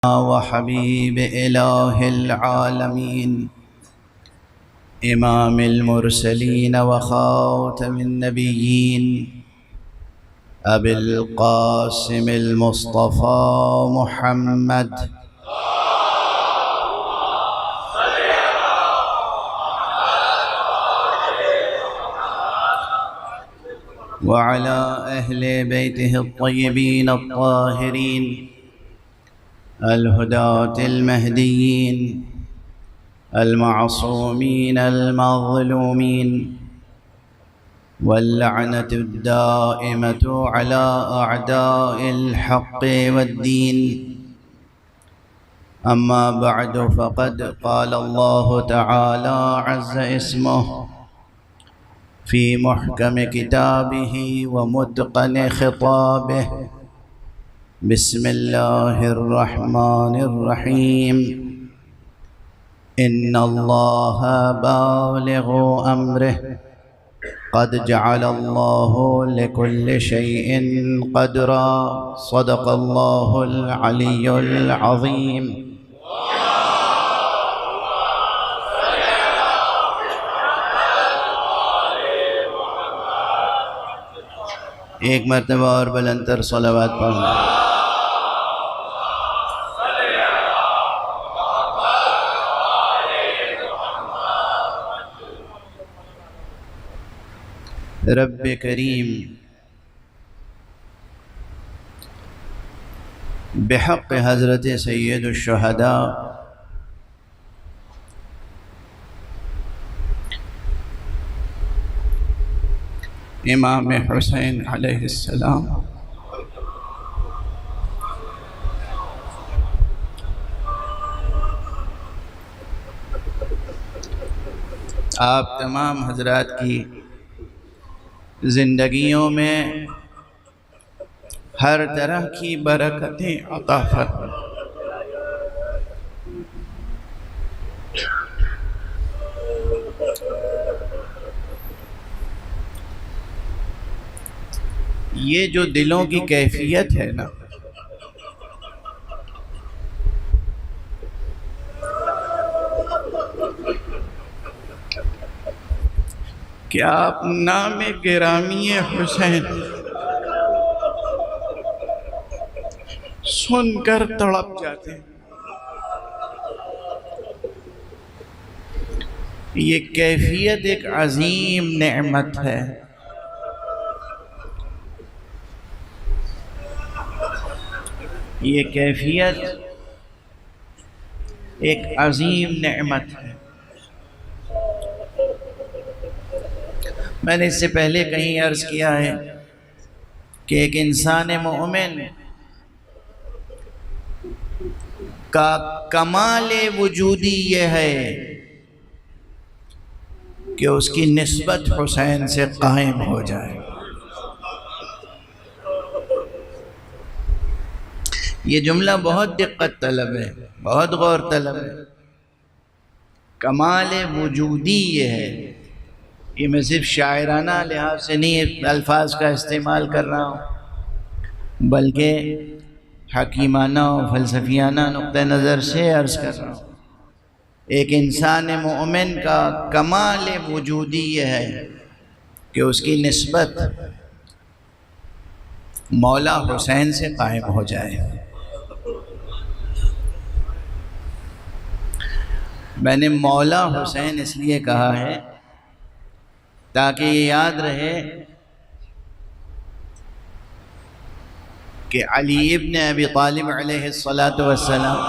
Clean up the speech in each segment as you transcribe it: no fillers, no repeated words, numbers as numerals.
وحبيب إله العالمين إمام المرسلين وخاتم النبيين أبي القاسم المصطفى محمد وعلى أهل بيته الطيبين الطاهرين الهداة المهديين المعصومين المظلومين واللعنة الدائمة على أعداء الحق والدين. أما بعد، فقد قال الله تعالى عز اسمه في محكم كتابه ومتقن خطابه: بسم الله الرحمن الرحيم. إن الله بالغ أمره قد جعل الله لكل شيء قدرا. صدق الله العلي العظيم. ایک مرتبہ اور بلندتر صلوات پڑھنا. رب کریم بحق حضرت سید الشہداء امام حسین علیہ السلام آپ تمام حضرات کی زندگیوں میں ہر طرح کی برکتیں عطا فرمائیں. یہ جو دلوں کی کیفیت ہے نا، کہ آپ نام گرامی حسین سن کر تڑپ جاتے ہیں. یہ کیفیت ایک عظیم نعمت ہے. یہ کیفیت ایک عظیم نعمت ہے. میں نے اس سے پہلے کہیں عرض کیا ہے کہ ایک انسان مومن کا کمال وجودی یہ ہے کہ اس کی نسبت حسین سے قائم ہو جائے. یہ جملہ بہت دقت طلب ہے، بہت غور طلب ہے. کمال وجودی یہ ہے. یہ میں صرف شاعرانہ لحاظ سے نہیں الفاظ کا استعمال کر رہا ہوں، بلکہ حکیمانہ و فلسفیانہ نقطہ نظر سے عرض کر رہا ہوں. ایک انسان مومن کا کمال وجودی یہ ہے کہ اس کی نسبت مولا حسین سے قائم ہو جائے. میں نے مولا حسین اس لیے کہا ہے تاکہ یہ یاد رہے کہ علی ابن ابی طالب علیہ السلام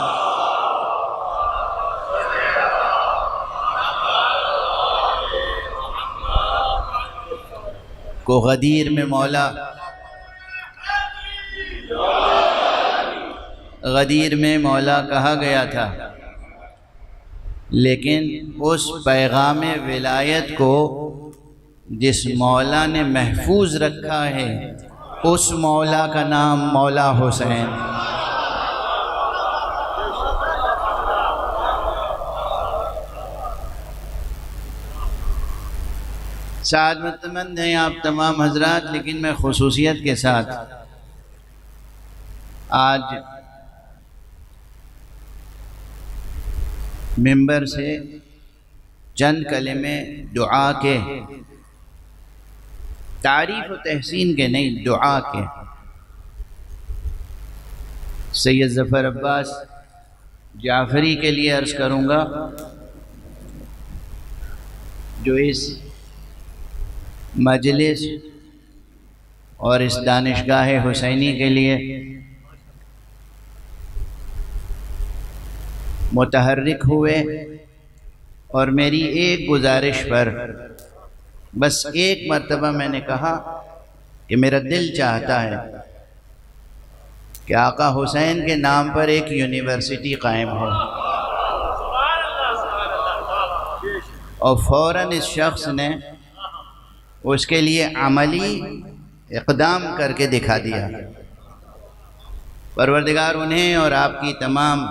کو غدیر میں مولا کہا گیا تھا، لیکن اس پیغام ولایت کو جس مولا نے محفوظ رکھا ہے اس مولا کا نام مولا حسین. سعادت مند ہیں آپ تمام حضرات، لیکن میں خصوصیت کے ساتھ آج ممبر سے چند کلمے دعا کے، تعریف و تحسین کے نہیں، دعا کے، سید ظفر عباس جعفری کے لیے عرض کروں گا، جو اس مجلس اور اس دانشگاہ حسینی کے لیے متحرک ہوئے، اور میری ایک گزارش پر بس ایک مرتبہ میں نے کہا کہ میرا دل چاہتا ہے کہ آقا حسین کے نام پر ایک یونیورسٹی قائم ہو، اور فوراً اس شخص نے اس کے لیے عملی اقدام کر کے دکھا دیا۔ پروردگار انہیں اور آپ کی تمام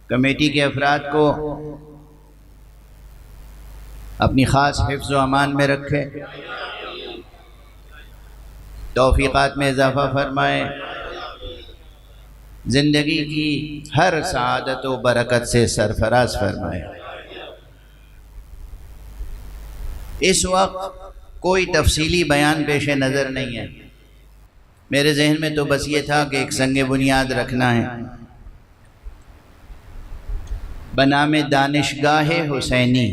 کمیٹی کے افراد کو اپنی خاص حفظ و امان میں رکھے، توفیقات میں اضافہ فرمائے، زندگی کی ہر سعادت و برکت سے سرفراز فرمائے۔ اس وقت کوئی تفصیلی بیان پیش نظر نہیں ہے، میرے ذہن میں تو بس یہ تھا کہ ایک سنگ بنیاد رکھنا ہے بنام دانشگاہ حسینی۔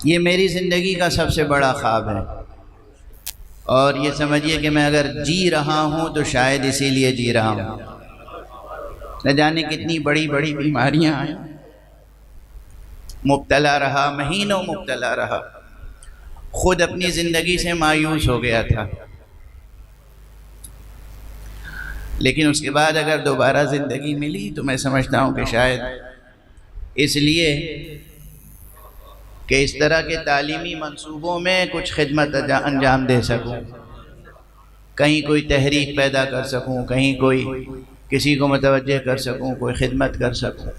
یہ میری زندگی کا سب سے بڑا خواب ہے، اور یہ سمجھیے کہ میں اگر جی رہا ہوں تو شاید اسی لیے جی رہا ہوں۔ نہ جانے کتنی بڑی بڑی بیماریاں آئیں، مبتلا رہا، مہینوں مبتلا رہا، خود اپنی زندگی سے مایوس ہو گیا تھا، لیکن اس کے بعد اگر دوبارہ زندگی ملی تو میں سمجھتا ہوں کہ شاید اس لیے کہ اس طرح کے تعلیمی منصوبوں میں کچھ خدمت انجام دے سکوں، کہیں کوئی تحریک پیدا کر سکوں، کہیں کوئی کسی کو متوجہ کر سکوں، کوئی خدمت کر سکوں۔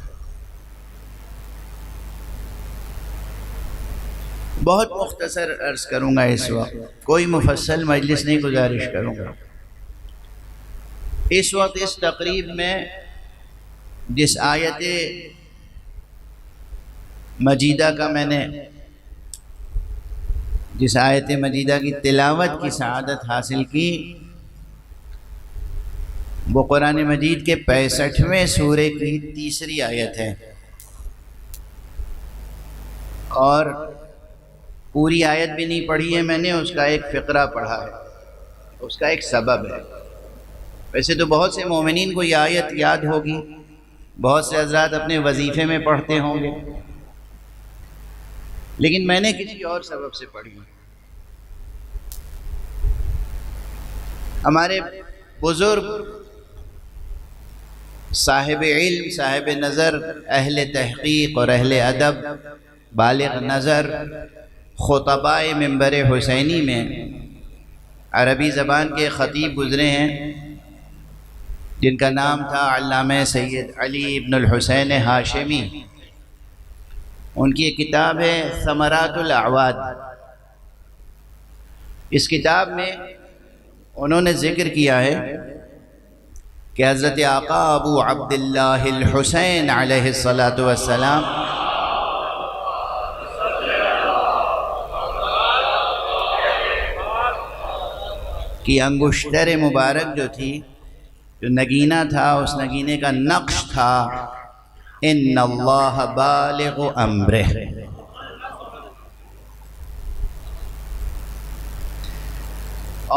بہت مختصر عرض کروں گا اس وقت، کوئی مفصل مجلس نہیں گزارش کروں گا۔ اس وقت اس تقریب میں جس آیت مجیدہ کا میں نے جس آیت مجیدہ کی تلاوت کی سعادت حاصل کی، وہ قرآن مجید کے 65ویں سورے کی تیسری آیت ہے، اور پوری آیت بھی نہیں پڑھی ہے میں نے، اس کا ایک فقرہ پڑھا ہے، اس کا ایک سبب ہے۔ ویسے تو بہت سے مومنین کو یہ آیت یاد ہوگی، بہت سے حضرات اپنے وظیفے میں پڑھتے ہوں گے، لیکن میں نے کسی اور سبب سے پڑھی۔ ہمارے بزرگ صاحب علم، صاحب نظر، اہل تحقیق اور اہل ادب، بالغ نظر، خطباء منبر حسینی میں عربی زبان کے خطیب گزرے ہیں، جن کا نام تھا علامہ سید علی ابن الحسین ہاشمی۔ ان کی ایک کتاب ہے ثمرات الاعواد۔ اس کتاب میں انہوں نے ذکر کیا ہے کہ حضرت آقا ابو عبداللہ الحسین علیہ الصلاۃ والسلام کی انگشتر مبارک جو تھی، جو نگینہ تھا، اس نگینے کا نقش تھا ان اللہ بالغ امرہ۔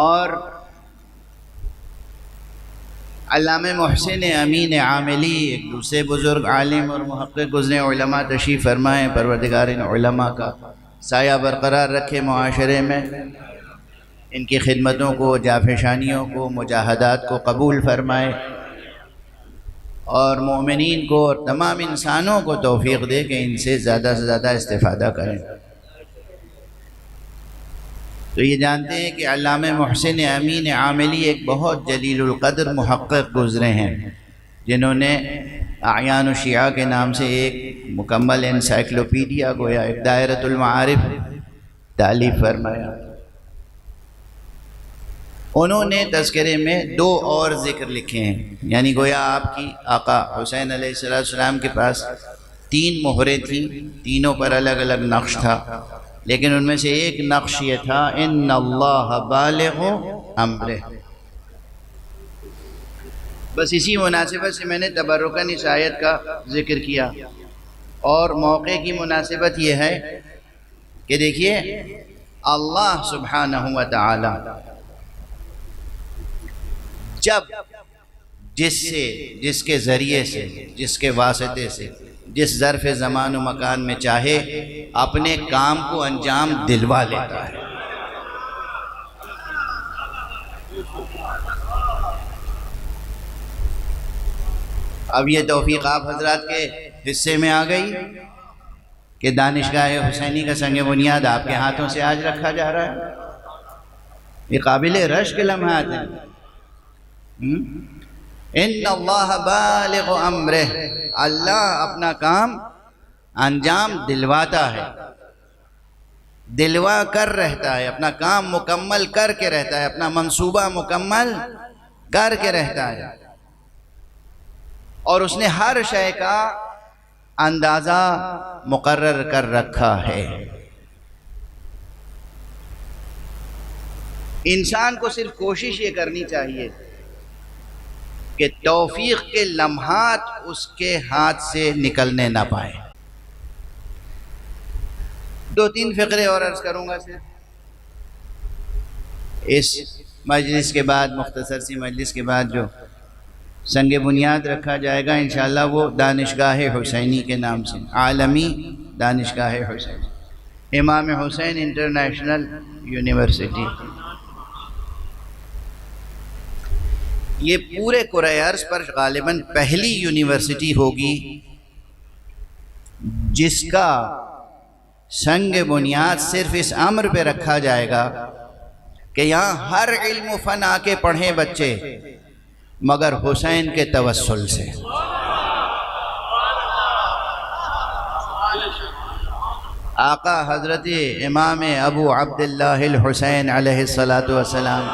اور علامہ محسن امین عاملی، ایک دوسرے بزرگ عالم اور محقق گزرے، علماء تشریف فرمائیں، پروردگار ان علماء کا سایہ برقرار رکھے معاشرے میں، ان کی خدمتوں کو، جافشانیوں کو، مجاہدات کو قبول فرمائے، اور مومنین کو اور تمام انسانوں کو توفیق دے کہ ان سے زیادہ استفادہ کریں۔ تو یہ جانتے ہیں کہ علامہ محسن امین عاملی ایک بہت جلیل القدر محقق گزرے ہیں، جنہوں نے اعیان الشیعہ کے نام سے ایک مکمل انسائکلوپیڈیا گویا ایک دائرۃ المعارف تالیف فرمایا۔ انہوں نے تذکرے میں 2 اور ذکر لکھے ہیں، یعنی گویا آپ کی آقا حسین علیہ السلام کے پاس 3 مہریں تھیں، تینوں پر الگ الگ نقش تھا، لیکن ان میں سے ایک نقش یہ تھا ان اللہ بالغ امرہ۔ بس اسی مناسبت سے میں نے تبرکاً اس آیت کا ذکر کیا، اور موقع کی مناسبت یہ ہے کہ دیکھیے اللہ سبحانہ و تعالی جب جس کے ذریعے سے، جس کے واسطے سے، جس ظرف زمان و مکان میں چاہے اپنے کام کو انجام دلوا لیتا ہے۔ اب یہ توفیق آپ حضرات کے حصے میں آ گئی کہ دانشگاہ حسینی کا سنگ بنیاد آپ کے ہاتھوں سے آج رکھا جا رہا ہے۔ یہ قابل رشک لمحات ہیں۔ ان اللہ بالغ امرہ، اللہ اپنا کام انجام دلواتا ہے، دلوا کر رہتا ہے، اپنا کام مکمل کر کے رہتا ہے، اپنا منصوبہ مکمل کر کے رہتا ہے، اور اس نے ہر شے کا اندازہ مقرر کر رکھا ہے۔ انسان کو صرف کوشش یہ کرنی چاہیے کہ توفیق کے لمحات اس کے ہاتھ سے نکلنے نہ پائے۔ 2-3 فقرے اور عرض کروں گا صرف اس مجلس کے بعد، مختصر سی مجلس کے بعد جو سنگ بنیاد رکھا جائے گا انشاءاللہ وہ دانشگاہ حسینی کے نام سے، عالمی دانشگاہ حسینی، امام حسین انٹرنیشنل یونیورسٹی۔ یہ پورے کرۂ ارض پر غالباً پہلی یونیورسٹی ہوگی جس کا سنگ بنیاد صرف اس امر پہ رکھا جائے گا کہ یہاں ہر علم و فن آ کے پڑھیں بچے، مگر حسین کے توسل سے۔ آقا حضرت امام ابو عبداللہ الحسین علیہ السلام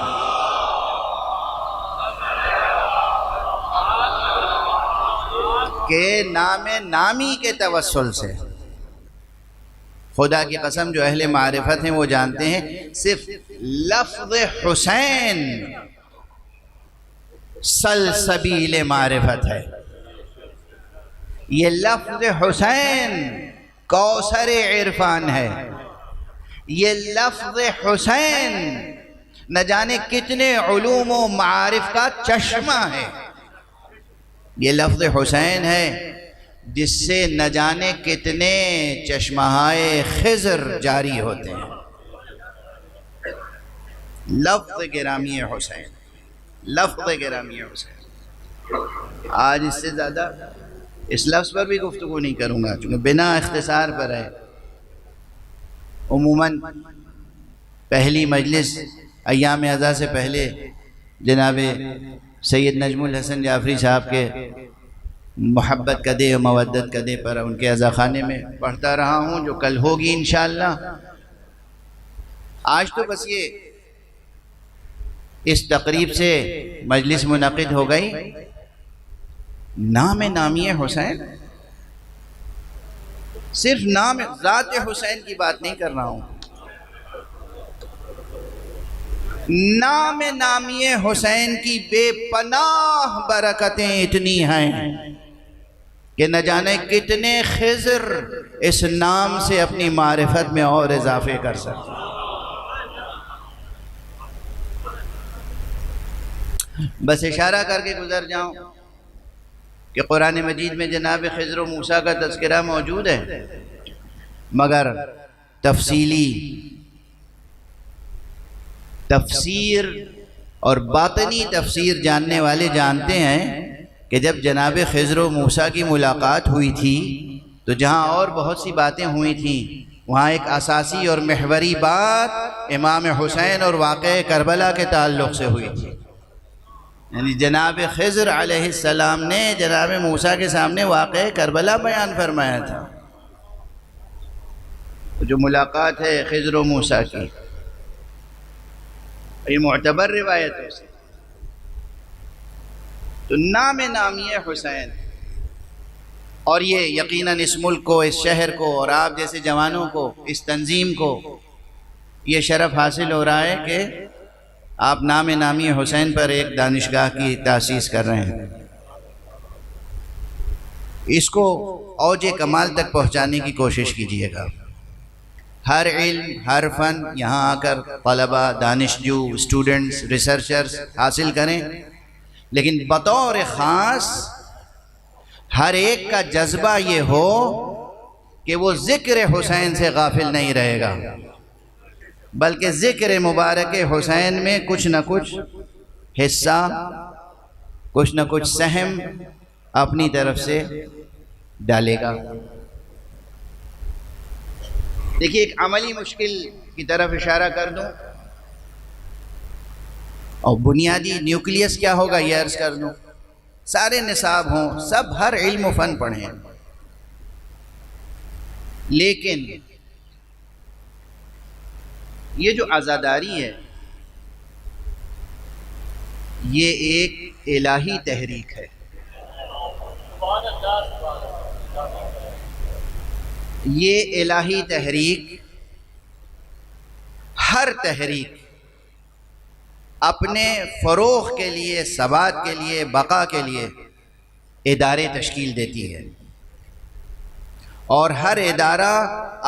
کے نام نامی کے توسل سے۔ خدا کی قسم جو اہل معرفت ہیں وہ جانتے ہیں صرف لفظ حسین سلسبیل معرفت ہے۔ یہ لفظ حسین کوثر عرفان ہے، یہ لفظ حسین نہ جانے کتنے علوم و معارف کا چشمہ ہے، یہ لفظ حسین ہے جس سے نہ جانے کتنے چشمہائے خضر جاری ہوتے ہیں۔ لفظ گرامی حسین، لفظ گرامی حسین۔ آج اس سے زیادہ اس لفظ پر بھی گفتگو نہیں کروں گا چونکہ بنا اختصار پر ہے۔ عموماً پہلی مجلس ایام ازاں سے پہلے جناب سید نجم الحسن جعفری صاحب کے محبت کدے و مودت کدے پر ان کے عزا خانے میں پڑھتا رہا ہوں، جو کل ہوگی انشاءاللہ۔ آج تو بس یہ اس تقریب سے مجلس منعقد ہو گئی، نام نامی حسین، صرف نام ذات حسین کی بات نہیں کر رہا ہوں، نام نامی حسین کی بے پناہ برکتیں اتنی ہیں کہ نہ جانے کتنے خضر اس نام سے اپنی معرفت میں اور اضافے کر سکتے ہیں۔ بس اشارہ کر کے گزر جاؤں کہ قرآن مجید میں جناب خضر و موسیٰ کا تذکرہ موجود ہے، مگر تفسیر اور باطنی تفسیر جاننے والے جانتے ہیں کہ جب جناب خضر و موسیٰ کی ملاقات ہوئی تھی تو جہاں اور بہت سی باتیں ہوئی تھیں، وہاں ایک اساسی اور محوری بات امام حسین اور واقعہ کربلا کے تعلق سے ہوئی تھی۔ یعنی جناب خضر علیہ السلام نے جناب موسیٰ کے سامنے واقعہ کربلا بیان فرمایا تھا۔ جو ملاقات ہے خضر و موسیٰ کی، یہ معتبر روایتوں سے. تو نام نامی حسین، اور یہ یقیناً اس ملک کو، اس شہر کو، اور آپ جیسے جوانوں کو، اس تنظیم کو یہ شرف حاصل ہو رہا ہے کہ آپ نام نامی حسین پر ایک دانشگاہ کی تاسیس کر رہے ہیں. اس کو اوج کمال تک پہنچانے کی کوشش کیجیے گا. ہر علم، ہر فن یہاں آ کر طلبہ، دانشجو، اسٹوڈنٹس، ریسرچرز حاصل کریں، لیکن بطور خاص ہر ایک کا جذبہ یہ ہو کہ وہ ذکر حسین سے غافل نہیں رہے گا، بلکہ ذکر مبارک حسین میں کچھ نہ کچھ حصہ، کچھ نہ کچھ سہم اپنی طرف سے ڈالے گا. دیکھیے ایک عملی مشکل کی طرف اشارہ کر دوں، اور بنیادی نیوکلیس کیا ہوگا یہ عرض کر دوں. سارے نصاب ہوں، سب ہر علم و فن پڑھیں، لیکن یہ جو عزاداری ہے یہ ایک الہی تحریک ہے. یہ الہی تحریک، ہر تحریک اپنے فروغ کے لیے، ثبات کے لیے، بقا کے لیے ادارے تشکیل دیتی ہے، اور ہر ادارہ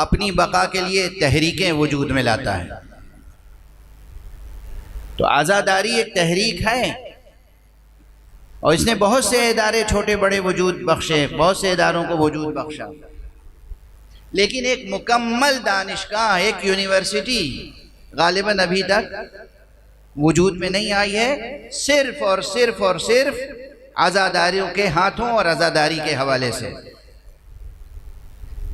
اپنی بقا کے لیے تحریکیں وجود میں لاتا ہے. تو عزاداری ایک تحریک ہے، اور اس نے بہت سے ادارے چھوٹے بڑے وجود بخشے، بہت سے اداروں کو وجود بخشا، لیکن ایک مکمل دانشگاہ، ایک یونیورسٹی غالباً ابھی تک وجود میں نہیں آئی ہے، صرف اور صرف اور صرف عزاداریوں کے ہاتھوں اور عزاداری کے حوالے سے،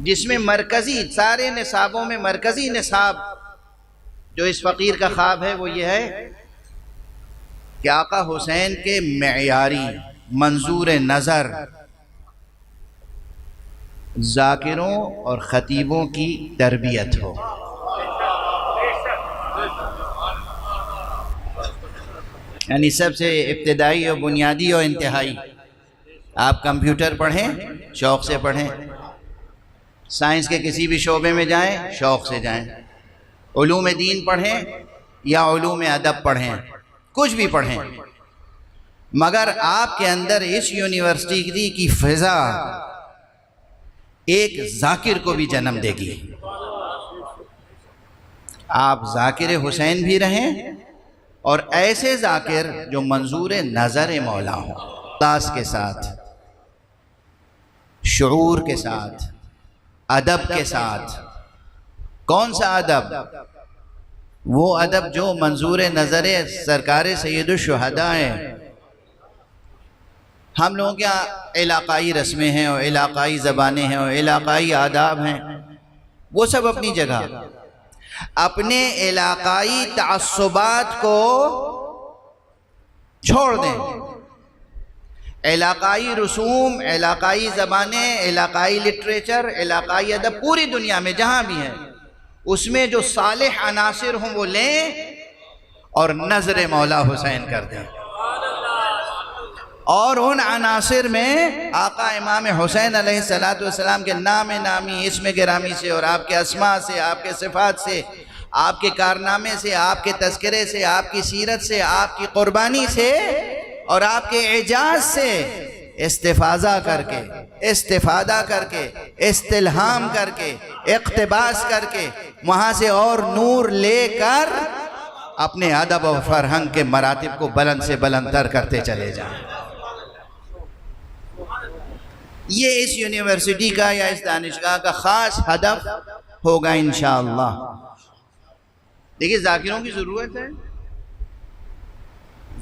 جس میں مرکزی، سارے نصابوں میں مرکزی نصاب جو اس فقیر کا خواب ہے وہ یہ ہے کہ آقا حسین کے معیاری منظور نظر ذاکروں اور خطیبوں کی تربیت ہو. یعنی سب سے ابتدائی اور بنیادی اور انتہائی، آپ کمپیوٹر پڑھیں، شوق سے پڑھیں، سائنس کے کسی بھی شعبے میں جائیں، شوق سے جائیں، علوم دین پڑھیں یا علوم ادب پڑھیں، کچھ بھی پڑھیں، مگر آپ کے اندر اس یونیورسٹی کی فضا ایک ذاکر کو بھی جنم دے گی. آپ ذاکر حسین بھی رہیں، اور ایسے ذاکر جو منظور نظر مولا ہوں، اخلاص کے ساتھ، شعور کے ساتھ، ادب کے ساتھ. کون سا ادب؟ وہ ادب جو منظور نظر سرکار سید الشہداء ہیں. ہم لوگوں کے یہاں علاقائی رسمیں ہیں، اور علاقائی زبانیں ہیں، اور علاقائی آداب ہیں، وہ سب اپنی جگہ. اپنے علاقائی تعصبات کو چھوڑ دیں. علاقائی رسوم، علاقائی زبانیں، علاقائی لٹریچر، علاقائی ادب پوری دنیا میں جہاں بھی ہیں، اس میں جو صالح عناصر ہوں وہ لیں اور نظر مولا حسین کر دیں. اور ان عناصر میں آقا امام حسین علیہ السلام کے نام نامی، اسم گرامی سے، اور آپ کے اسماء سے، آپ کے صفات سے، آپ کے کارنامے سے، آپ کے تذکرے سے، آپ کی سیرت سے، آپ کی قربانی سے، اور آپ کے اعجاز سے استفاضہ کر کے، استفادہ کر کے، استلہام کر کے، اقتباس کر کے، وہاں سے اور نور لے کر اپنے ادب و فرہنگ کے مراتب کو بلند سے بلند تر کرتے چلے جائیں. یہ اس یونیورسٹی کا یا اس دانشگاہ کا خاص ہدف ہوگا انشاءاللہ. دیکھیے ذاکروں کی ضرورت ہے،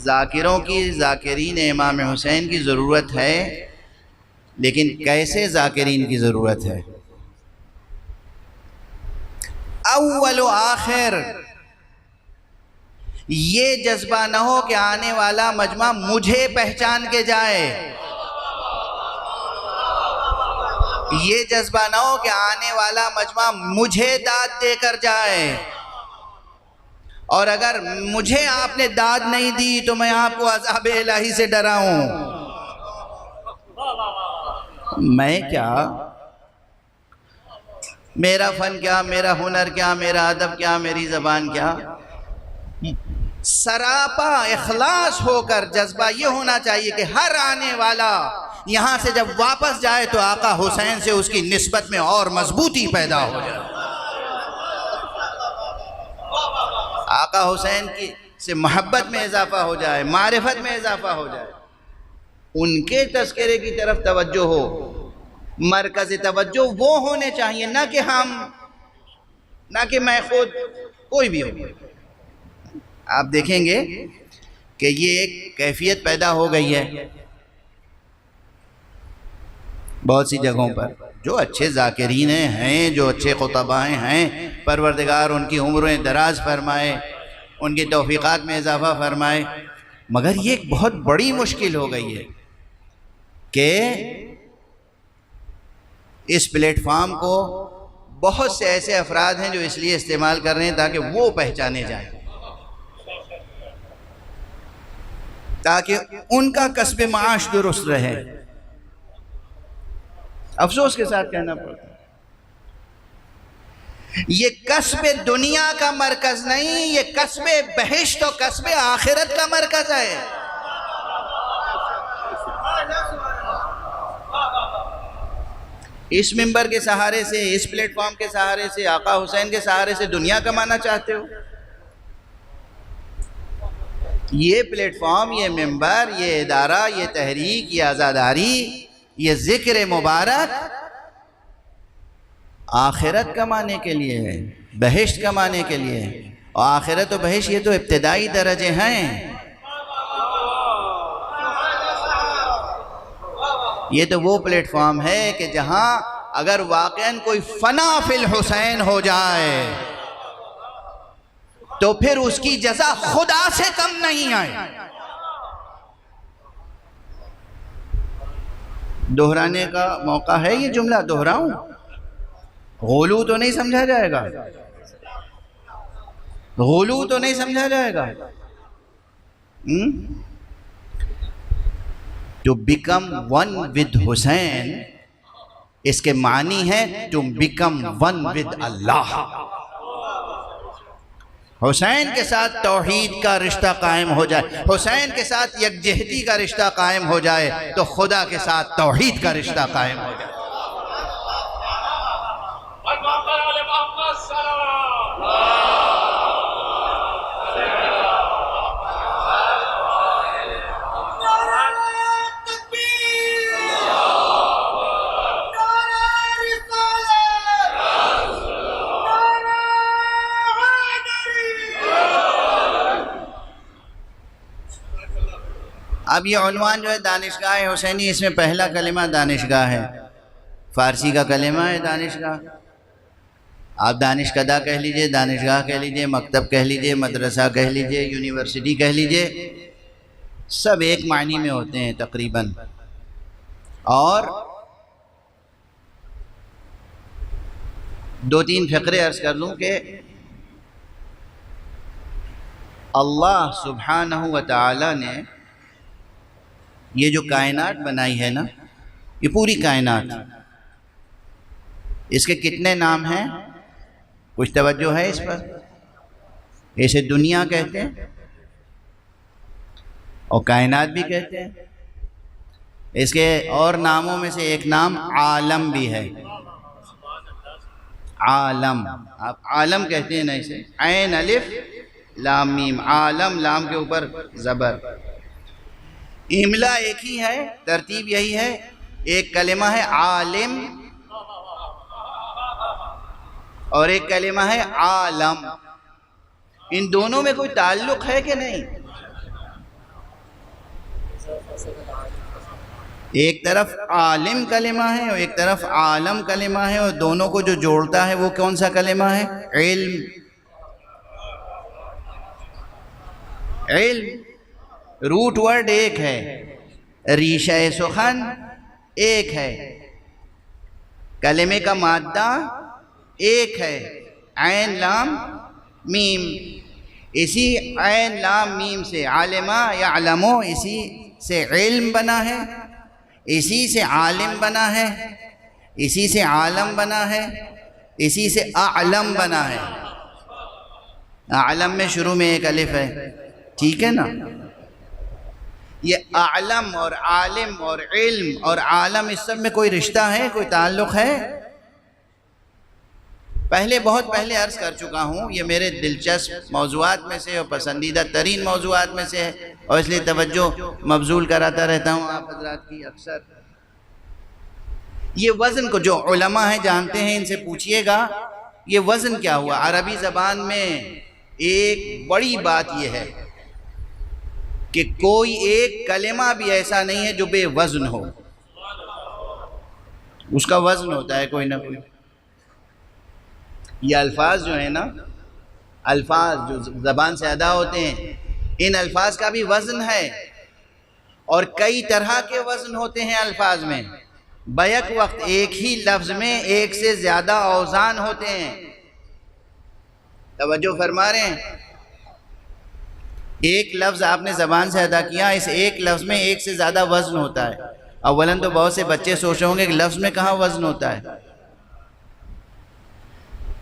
ذاکروں کی، ذاکرین امام حسین کی ضرورت ہے، لیکن کیسے ذاکرین کی ضرورت ہے؟ اول و آخر یہ جذبہ نہ ہو کہ آنے والا مجمع مجھے پہچان کے جائے. یہ جذبہ نہ ہو کہ آنے والا مجمع مجھے داد دے کر جائے. اور اگر مجھے آپ نے داد نہیں دی تو میں آپ کو عذاب الہی سے ڈراؤں. میں کیا، میرا فن کیا، میرا ہنر کیا، میرا ادب کیا، میری زبان کیا. سراپا اخلاص ہو کر جذبہ یہ ہونا چاہیے کہ ہر آنے والا یہاں سے جب واپس جائے تو آقا حسین سے اس کی نسبت میں اور مضبوطی پیدا ہو جائے. آقا حسین کی سے محبت میں اضافہ ہو جائے، معرفت میں اضافہ ہو جائے، ان کے تذکرے کی طرف توجہ ہو. مرکز توجہ وہ ہونے چاہیے، نہ کہ ہم، نہ کہ میں خود، کوئی بھی ہو. آپ دیکھیں گے کہ یہ ایک کیفیت پیدا ہو گئی ہے بہت سی جگہوں پر. جو اچھے ذاکرین ہیں، جو اچھے خطبائیں ہیں، پروردگار ان کی عمریں دراز فرمائے، ان کی توفیقات میں اضافہ فرمائے. مگر یہ ایک بہت بڑی مشکل ہو گئی ہے کہ اس پلیٹ فارم کو بہت سے ایسے افراد ہیں جو اس لیے استعمال کر رہے ہیں تاکہ وہ پہچانے جائیں، تاکہ ان کا کسب معاش درست رہے. افسوس کے ساتھ کہنا پڑتا ہے یہ کسب دنیا کا مرکز نہیں، یہ کسب بہشت و کسب آخرت کا مرکز ہے. اس منبر کے سہارے سے، اس پلیٹ فارم کے سہارے سے، آقا حسین کے سہارے سے دنیا کمانا چاہتے ہو؟ یہ پلیٹ فارم، یہ منبر، یہ ادارہ، یہ تحریک، یہ عزاداری، یہ ذکر مبارک آخرت کمانے کے لیے ہے، بہشت کمانے کے لیے ہے. اور آخرت و بہشت یہ تو ابتدائی درجے ہیں. یہ تو وہ پلیٹ فارم ہے کہ جہاں اگر واقعاً کوئی فنا فی الحسین ہو جائے تو پھر اس کی جزا خدا سے کم نہیں آئے. دہرانے کا موقع ہے، یہ جملہ دہراؤں، غلو تو نہیں سمجھا جائے گا، غلو تو نہیں سمجھا جائے گا. To become one with Hussein اس کے معنی ہے to become one with اللہ. حسین کے ساتھ توحید کا رشتہ قائم ہو جائے، حسین کے ساتھ یکجہتی کا رشتہ قائم ہو جائے تو خدا کے ساتھ توحید کا رشتہ قائم ہو جائے. اب یہ عنوان جو ہے دانشگاہ حسینی، اس میں پہلا کلمہ دانشگاہ ہے، فارسی کا کلمہ ہے دانشگاہ. آپ دانشکدہ کہہ لیجئے، دانشگاہ کہہ لیجئے، مکتب کہہ لیجئے، مدرسہ کہہ لیجئے، یونیورسٹی کہہ لیجئے، سب ایک معنی میں ہوتے ہیں تقریباً. اور دو تین فقرے عرض کر لوں کہ اللہ سبحانہ و تعالی نے یہ جو کائنات بنائی ہے نا، یہ پوری کائنات، اس کے کتنے نام ہیں؟ کچھ توجہ ہے اس پر؟ اسے دنیا کہتے ہیں اور کائنات بھی کہتے ہیں. اس کے اور ناموں میں سے ایک نام عالم بھی ہے. عالم، آپ عالم کہتے ہیں نا اسے، عین الف لام میم، عالم، لام کے اوپر زبر. املا ایک ہی ہے، ترتیب یہی ہے. ایک کلمہ ہے عالم اور ایک کلمہ ہے عالم. ان دونوں میں کوئی تعلق ہے کہ نہیں؟ ایک طرف عالم کلمہ ہے اور ایک طرف عالم کلمہ ہے، اور دونوں کو جو جوڑتا ہے وہ کون سا کلمہ ہے؟ علم. علم روٹ ورڈ ایک ہے، ریشہ سخن ایک ہے، کلمے کا مادہ ایک ہے، عین لام میم. اسی عین لام میم سے عالمہ یعلمو، اسی سے علم بنا ہے، اسی سے عالم بنا ہے، اسی سے عالم بنا ہے، اسی سے اعلم بنا ہے۔ اعلم میں شروع میں ایک الف ہے، ٹھیک ہے نا؟ یہ اعلم اور عالم اور علم اور عالم، اس سب میں کوئی رشتہ ہے، کوئی تعلق ہے؟ بہت پہلے عرض کر چکا ہوں، یہ میرے دلچسپ موضوعات میں سے اور پسندیدہ ترین موضوعات میں سے ہے، اور اس لیے توجہ مبذول کراتا رہتا ہوں آپ حضرات کی اکثر۔ یہ وزن کو جو علماء ہیں جانتے ہیں، ان سے پوچھئے گا یہ وزن کیا ہوا؟ عربی زبان میں ایک بڑی بات یہ ہے کہ کوئی ایک کلمہ بھی ایسا نہیں ہے جو بے وزن ہو، اس کا وزن ہوتا ہے کوئی نہ کوئی۔ یہ الفاظ جو ہیں نا، الفاظ جو زبان سے ادا ہوتے ہیں، ان الفاظ کا بھی وزن ہے، اور کئی طرح کے وزن ہوتے ہیں الفاظ میں۔ بیک وقت ایک ہی لفظ میں ایک سے زیادہ اوزان ہوتے ہیں، توجہ فرما رہے ہیں؟ ایک لفظ آپ نے زبان سے ادا کیا، اس ایک لفظ میں ایک سے زیادہ وزن ہوتا ہے۔ اولاً تو بہت سے بچے سوچ رہے ہوں گے کہ لفظ میں کہاں وزن ہوتا ہے،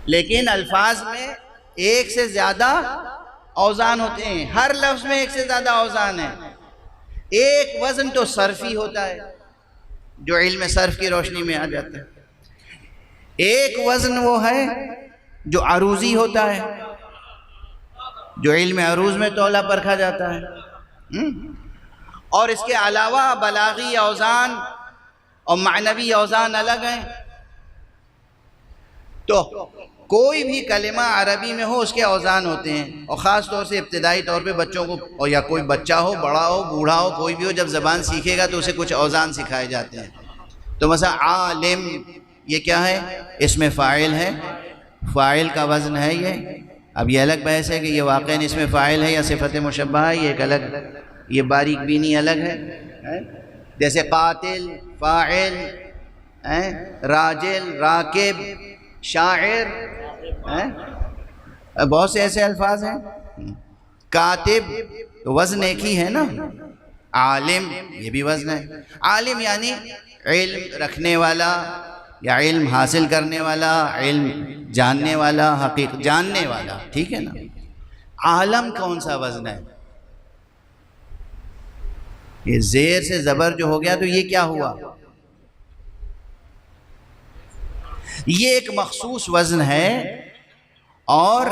لیکن الفاظ میں ایک سے زیادہ اوزان ہوتے ہیں، ہر لفظ میں ایک سے زیادہ اوزان ہے۔ ایک وزن تو صرفی ہوتا ہے جو علم صرف کی روشنی میں آ جاتا ہے، ایک وزن وہ ہے جو عروضی ہوتا ہے، جو علم عروض میں تولہ پرکھا جاتا ہے، اور اس کے علاوہ بلاغی اوزان اور معنوی اوزان الگ ہیں۔ تو کوئی بھی کلمہ عربی میں ہو اس کے اوزان ہوتے ہیں، اور خاص طور سے ابتدائی طور پہ بچوں کو، اور یا کوئی بچہ ہو، بڑا ہو، بوڑھا ہو، کوئی بھی ہو، جب زبان سیکھے گا تو اسے کچھ اوزان سکھائے جاتے ہیں۔ تو مثلا عالم، یہ کیا ہے؟ اس میں فاعل ہے، فاعل کا وزن ہے یہ۔ اب یہ الگ بحث ہے کہ یہ واقعاً اس میں فاعل ہے یا صفت مشبہ ہے، یہ ایک الگ، یہ باریک بینی الگ ہے۔ جیسے قاتل فاعل، راجل راکب، شاعر، بہت سے ایسے الفاظ ہیں۔ کاتب تو وزن ایک ہی ہے نا۔ عالم یہ بھی وزن ہے۔ عالم یعنی علم رکھنے والا یا علم حاصل کرنے والا، علم جاننے والا، حقیقت جاننے والا، ٹھیک ہے نا۔ عالم کون سا وزن ہے؟ یہ زیر سے زبر جو ہو گیا تو یہ کیا ہوا؟ یہ ایک مخصوص وزن ہے، اور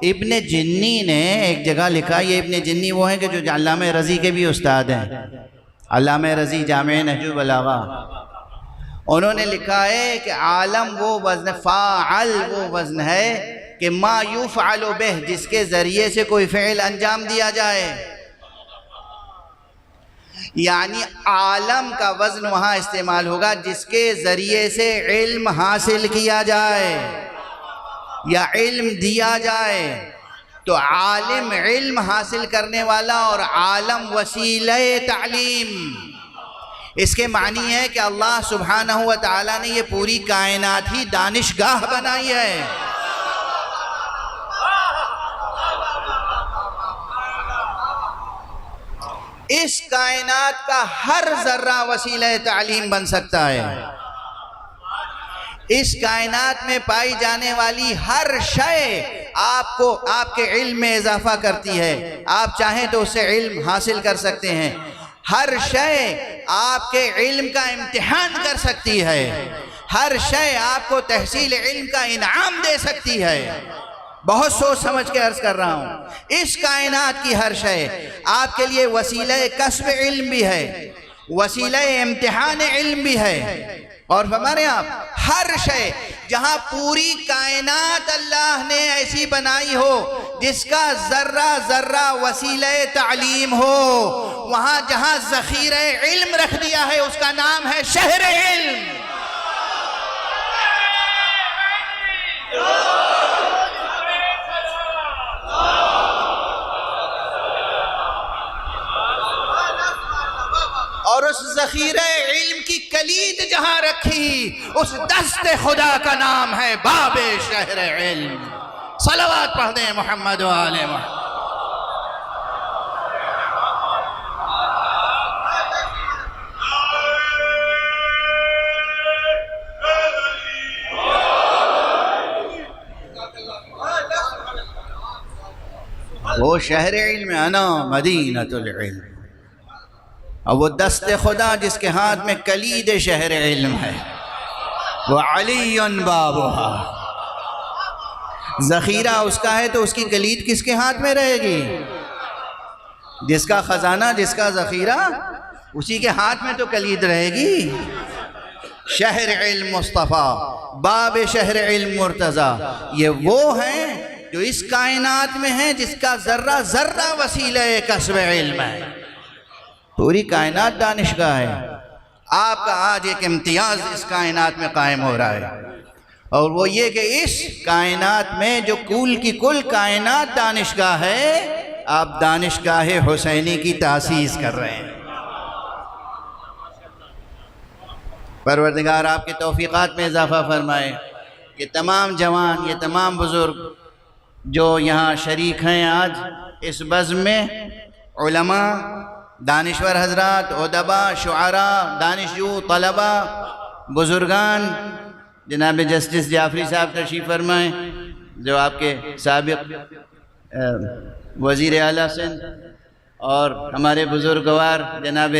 ابن جنی نے ایک جگہ لکھا، یہ ابن جنی وہ ہیں کہ جو علامہ رضی کے بھی استاد ہیں، علامہ رضی جامع نہج البلاغہ، انہوں نے لکھا ہے کہ عالم وہ وزن، فاعل وہ وزن ہے کہ ما یفعل بہ، جس کے ذریعے سے کوئی فعل انجام دیا جائے۔ یعنی عالم کا وزن وہاں استعمال ہوگا جس کے ذریعے سے علم حاصل کیا جائے یا علم دیا جائے۔ تو عالم علم حاصل کرنے والا، اور عالم وسیلہ تعلیم۔ اس کے معنی ہے کہ اللہ سبحانہ و تعالیٰ نے یہ پوری کائنات ہی دانشگاہ بنائی ہے۔ اس کائنات کا ہر ذرہ وسیلہ تعلیم بن سکتا ہے۔ اس کائنات میں پائی جانے والی ہر شے آپ کو آپ کے علم میں اضافہ کرتی ہے، آپ چاہیں تو اس سے علم حاصل کر سکتے ہیں۔ ہر شے آپ کے علم کا امتحان کر سکتی ہے، ہر شے آپ کو تحصیل علم کا انعام دے سکتی ہے۔ بہت سوچ سمجھ کے عرض کر رہا ہوں، اس کائنات کی ہر شے آپ کے لیے وسیلہ کسب علم بھی ہے، وسیلہ امتحان علم بھی ہے۔ اور ہمارے آپ ہر شے، جہاں پوری کائنات اللہ نے ایسی بنائی ہو جس کا ذرہ ذرہ وسیلہ تعلیم ہو، وہاں جہاں ذخیرہ علم رکھ دیا ہے اس کا نام ہے شہر علم۔ اور اس ذخیرہ علم کی کلید جہاں رکھی، اس دست خدا کا نام ہے باب شہر علم۔ صلوات پڑھ دیں محمد و آل محمد۔ وہ شہر علم انا مدینۃ العلم، اور وہ دست خدا جس کے ہاتھ میں کلید شہر علم ہے، وہ علی بابھا، ذخیرہ اس کا ہے تو اس کی کلید کس کے ہاتھ میں رہے گی؟ جس کا خزانہ، جس کا ذخیرہ، اسی کے ہاتھ میں تو کلید رہے گی۔ شہر علم مصطفیٰ، باب شہر علم مرتضیٰ، یہ وہ ہیں جو اس کائنات میں ہیں جس کا ذرہ ذرہ وسیلہ کسب علم ہے۔ پوری کائنات دانشگاہ ہے، آپ کا آج ایک امتیاز اس کائنات میں قائم ہو رہا ہے، اور وہ یہ کہ اس کائنات میں جو کل کی کل کائنات دانشگاہ ہے، آپ دانشگاہ حسینی کی تاسیس کر رہے ہیں۔ پروردگار آپ کے توفیقات میں اضافہ فرمائے۔ یہ تمام جوان، یہ تمام بزرگ جو یہاں شریک ہیں آج اس بزم میں، علماء، دانشور حضرات، ادباء، شعراء، دانشجو، طلباء، بزرگان، جناب جسٹس جعفری صاحب تشریف فرمائیں جو آپ کے سابق وزیر اعلیٰ سندھ، اور ہمارے بزرگوار جناب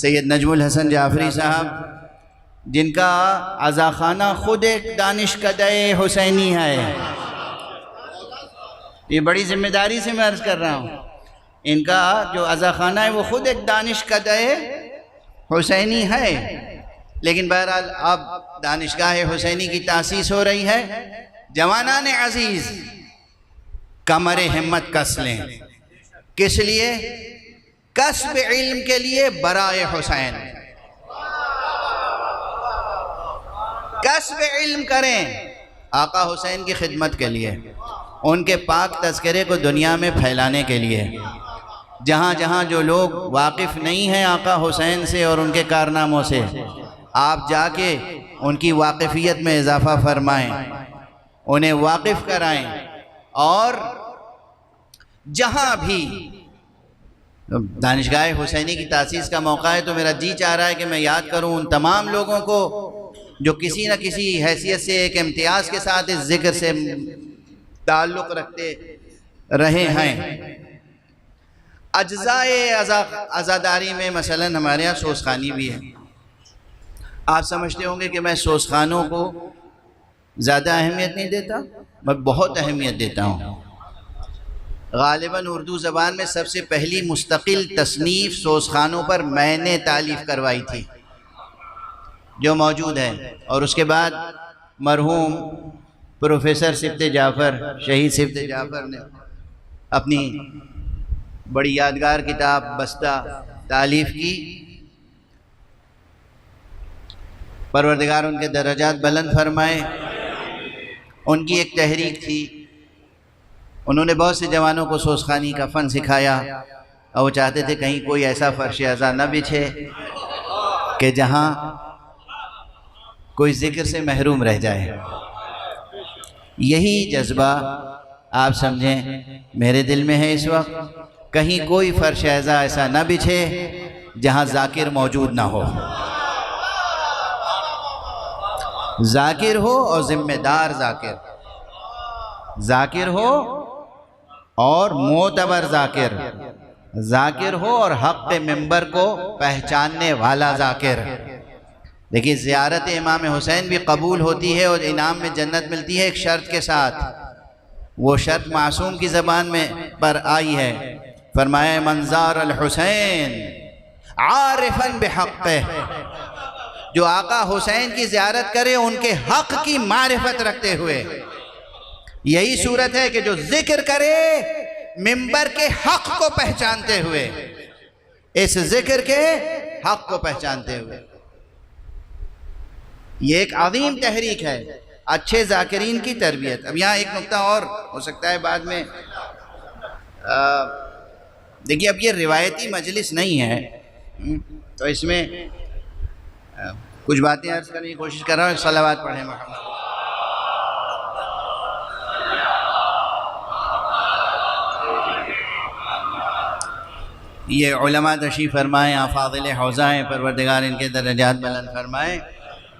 سید نجم الحسن جعفری صاحب، جن کا عزاخانہ خود ایک دانشکدہ حسینی ہے۔ یہ بڑی ذمہ داری سے میں عرض کر رہا ہوں، ان کا جو عزاخانہ ہے وہ خود ایک دانشکدہ حسینی ہے، لیکن بہرحال اب دانشگاہ حسینی کی تاسیس ہو رہی ہے۔ جوانان عزیز، کمر ہمت کس لیں، کس لیے؟ کسب علم کے لیے، برائے حسین کسب علم کریں، آقا حسین کی خدمت کے لیے، ان کے پاک تذکرے کو دنیا میں پھیلانے کے لیے۔ جہاں جہاں جو لوگ واقف نہیں ہیں آقا حسین سے اور ان کے کارناموں سے، آپ جا کے ان کی واقفیت میں اضافہ فرمائیں، انہیں واقف کرائیں، اور جہاں بھی دانشگاہ حسینی کی تاسیس کا موقع ہے تو میرا جی چاہ رہا ہے کہ میں یاد کروں ان تمام لوگوں کو جو کسی نہ کسی حیثیت سے ایک امتیاز کے ساتھ اس ذکر سے تعلق رکھتے رہے ہیں۔ اجزائے عزاداری میں مثلا ہمارے یہاں سوزخانی بھی ہے۔ آپ سمجھتے ہوں گے کہ میں سوزخانوں کو زیادہ اہمیت نہیں دیتا، میں بہت اہمیت دیتا ہوں۔ غالباً اردو زبان میں سب سے پہلی مستقل تصنیف سوزخانوں پر میں نے تالیف کروائی تھی جو موجود ہے، اور اس کے بعد مرحوم پروفیسر صفت جعفر، شہید صفت جعفر نے اپنی بڑی یادگار کتاب بستہ تالیف کی۔ پروردگار ان کے درجات بلند فرمائے۔ ان کی ایک تحریک تھی، انہوں نے بہت سے جوانوں کو سوزخانی کا فن سکھایا، اور وہ چاہتے تھے کہیں کوئی ایسا فرش ازاں نہ بچھے کہ جہاں کوئی ذکر سے محروم رہ جائے۔ یہی جذبہ آپ سمجھیں میرے دل میں ہے اس وقت، کہیں کوئی فرش ازاں ایسا نہ بچھے جہاں ذاکر موجود نہ ہو، ذاکر ہو اور ذمہ دار ذاکر، ذاکر ہو اور معتبر ذاکر، ذاکر ہو اور حق منبر کو پہچاننے والا ذاکر۔ دیکھیے زیارت امام حسین بھی قبول ہوتی ہے اور انعام میں جنت ملتی ہے ایک شرط کے ساتھ، وہ شرط معصوم کی زبان میں پر آئی ہے، فرمایا من زار الحسین عارفا بحقہ، جو آقا حسین کی زیارت کرے ان کے حق کی معرفت رکھتے ہوئے۔ یہی صورت ہے کہ جو ذکر کرے منبر کے حق کو پہچانتے ہوئے، اس ذکر کے حق کو پہچانتے ہوئے۔ یہ ایک عظیم تحریک ہے اچھے ذاکرین کی تربیت۔ اب یہاں ایک نقطہ اور ہو سکتا ہے بعد میں، دیکھیے اب یہ روایتی مجلس نہیں ہے تو اس میں کچھ باتیں عرض کرنے کی کوشش کر رہا ہوں۔ صلوات پڑھیں محمد۔ یہ علماء تشریف فرمائیں، افاضل حوزہ ہیں، پروردگار ان کے درجات بلند فرمائیں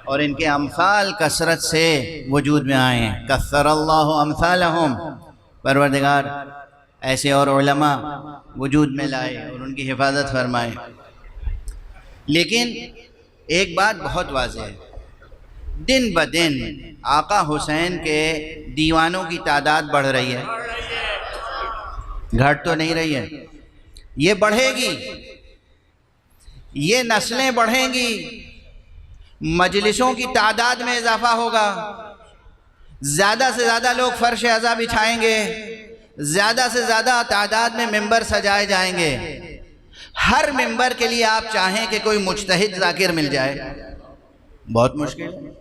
اور ان کے امثال کثرت سے وجود میں آئیں۔ کثر اللہ امثالہم، پروردگار ایسے اور علماء وجود میں لائے اور ان کی حفاظت فرمائے. لیکن ایک بات بہت واضح ہے، دن بدن آقا حسین کے دیوانوں کی تعداد بڑھ رہی ہے، گھٹ تو نہیں رہی ہے، یہ بڑھے گی، یہ نسلیں بڑھیں گی، مجلسوں کی تعداد میں اضافہ ہوگا، زیادہ سے زیادہ لوگ فرش عزا بچھائیں گے، زیادہ سے زیادہ تعداد میں ممبر سجائے جائیں گے. ہر ممبر کے لیے آپ چاہیں کہ کوئی مجتہد ذاکر مل جائے، بہت مشکل ہے.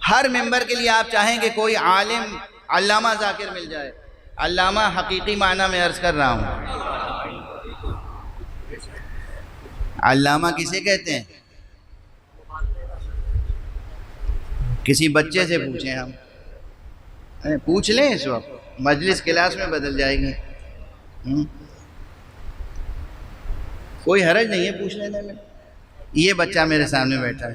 ہر ممبر کے لیے آپ چاہیں کہ کوئی عالم علامہ ذاکر مل جائے. علامہ حقیقی معنی میں عرض کر رہا ہوں، علامہ کسے کہتے ہیں؟ کسی بچے سے پوچھیں، ہم پوچھ لیں اس وقت، مجلس کلاس میں بدل جائے گی. کوئی حرج نہیں ہے پوچھ لینے میں. یہ بچہ میرے سامنے بیٹھا ہے،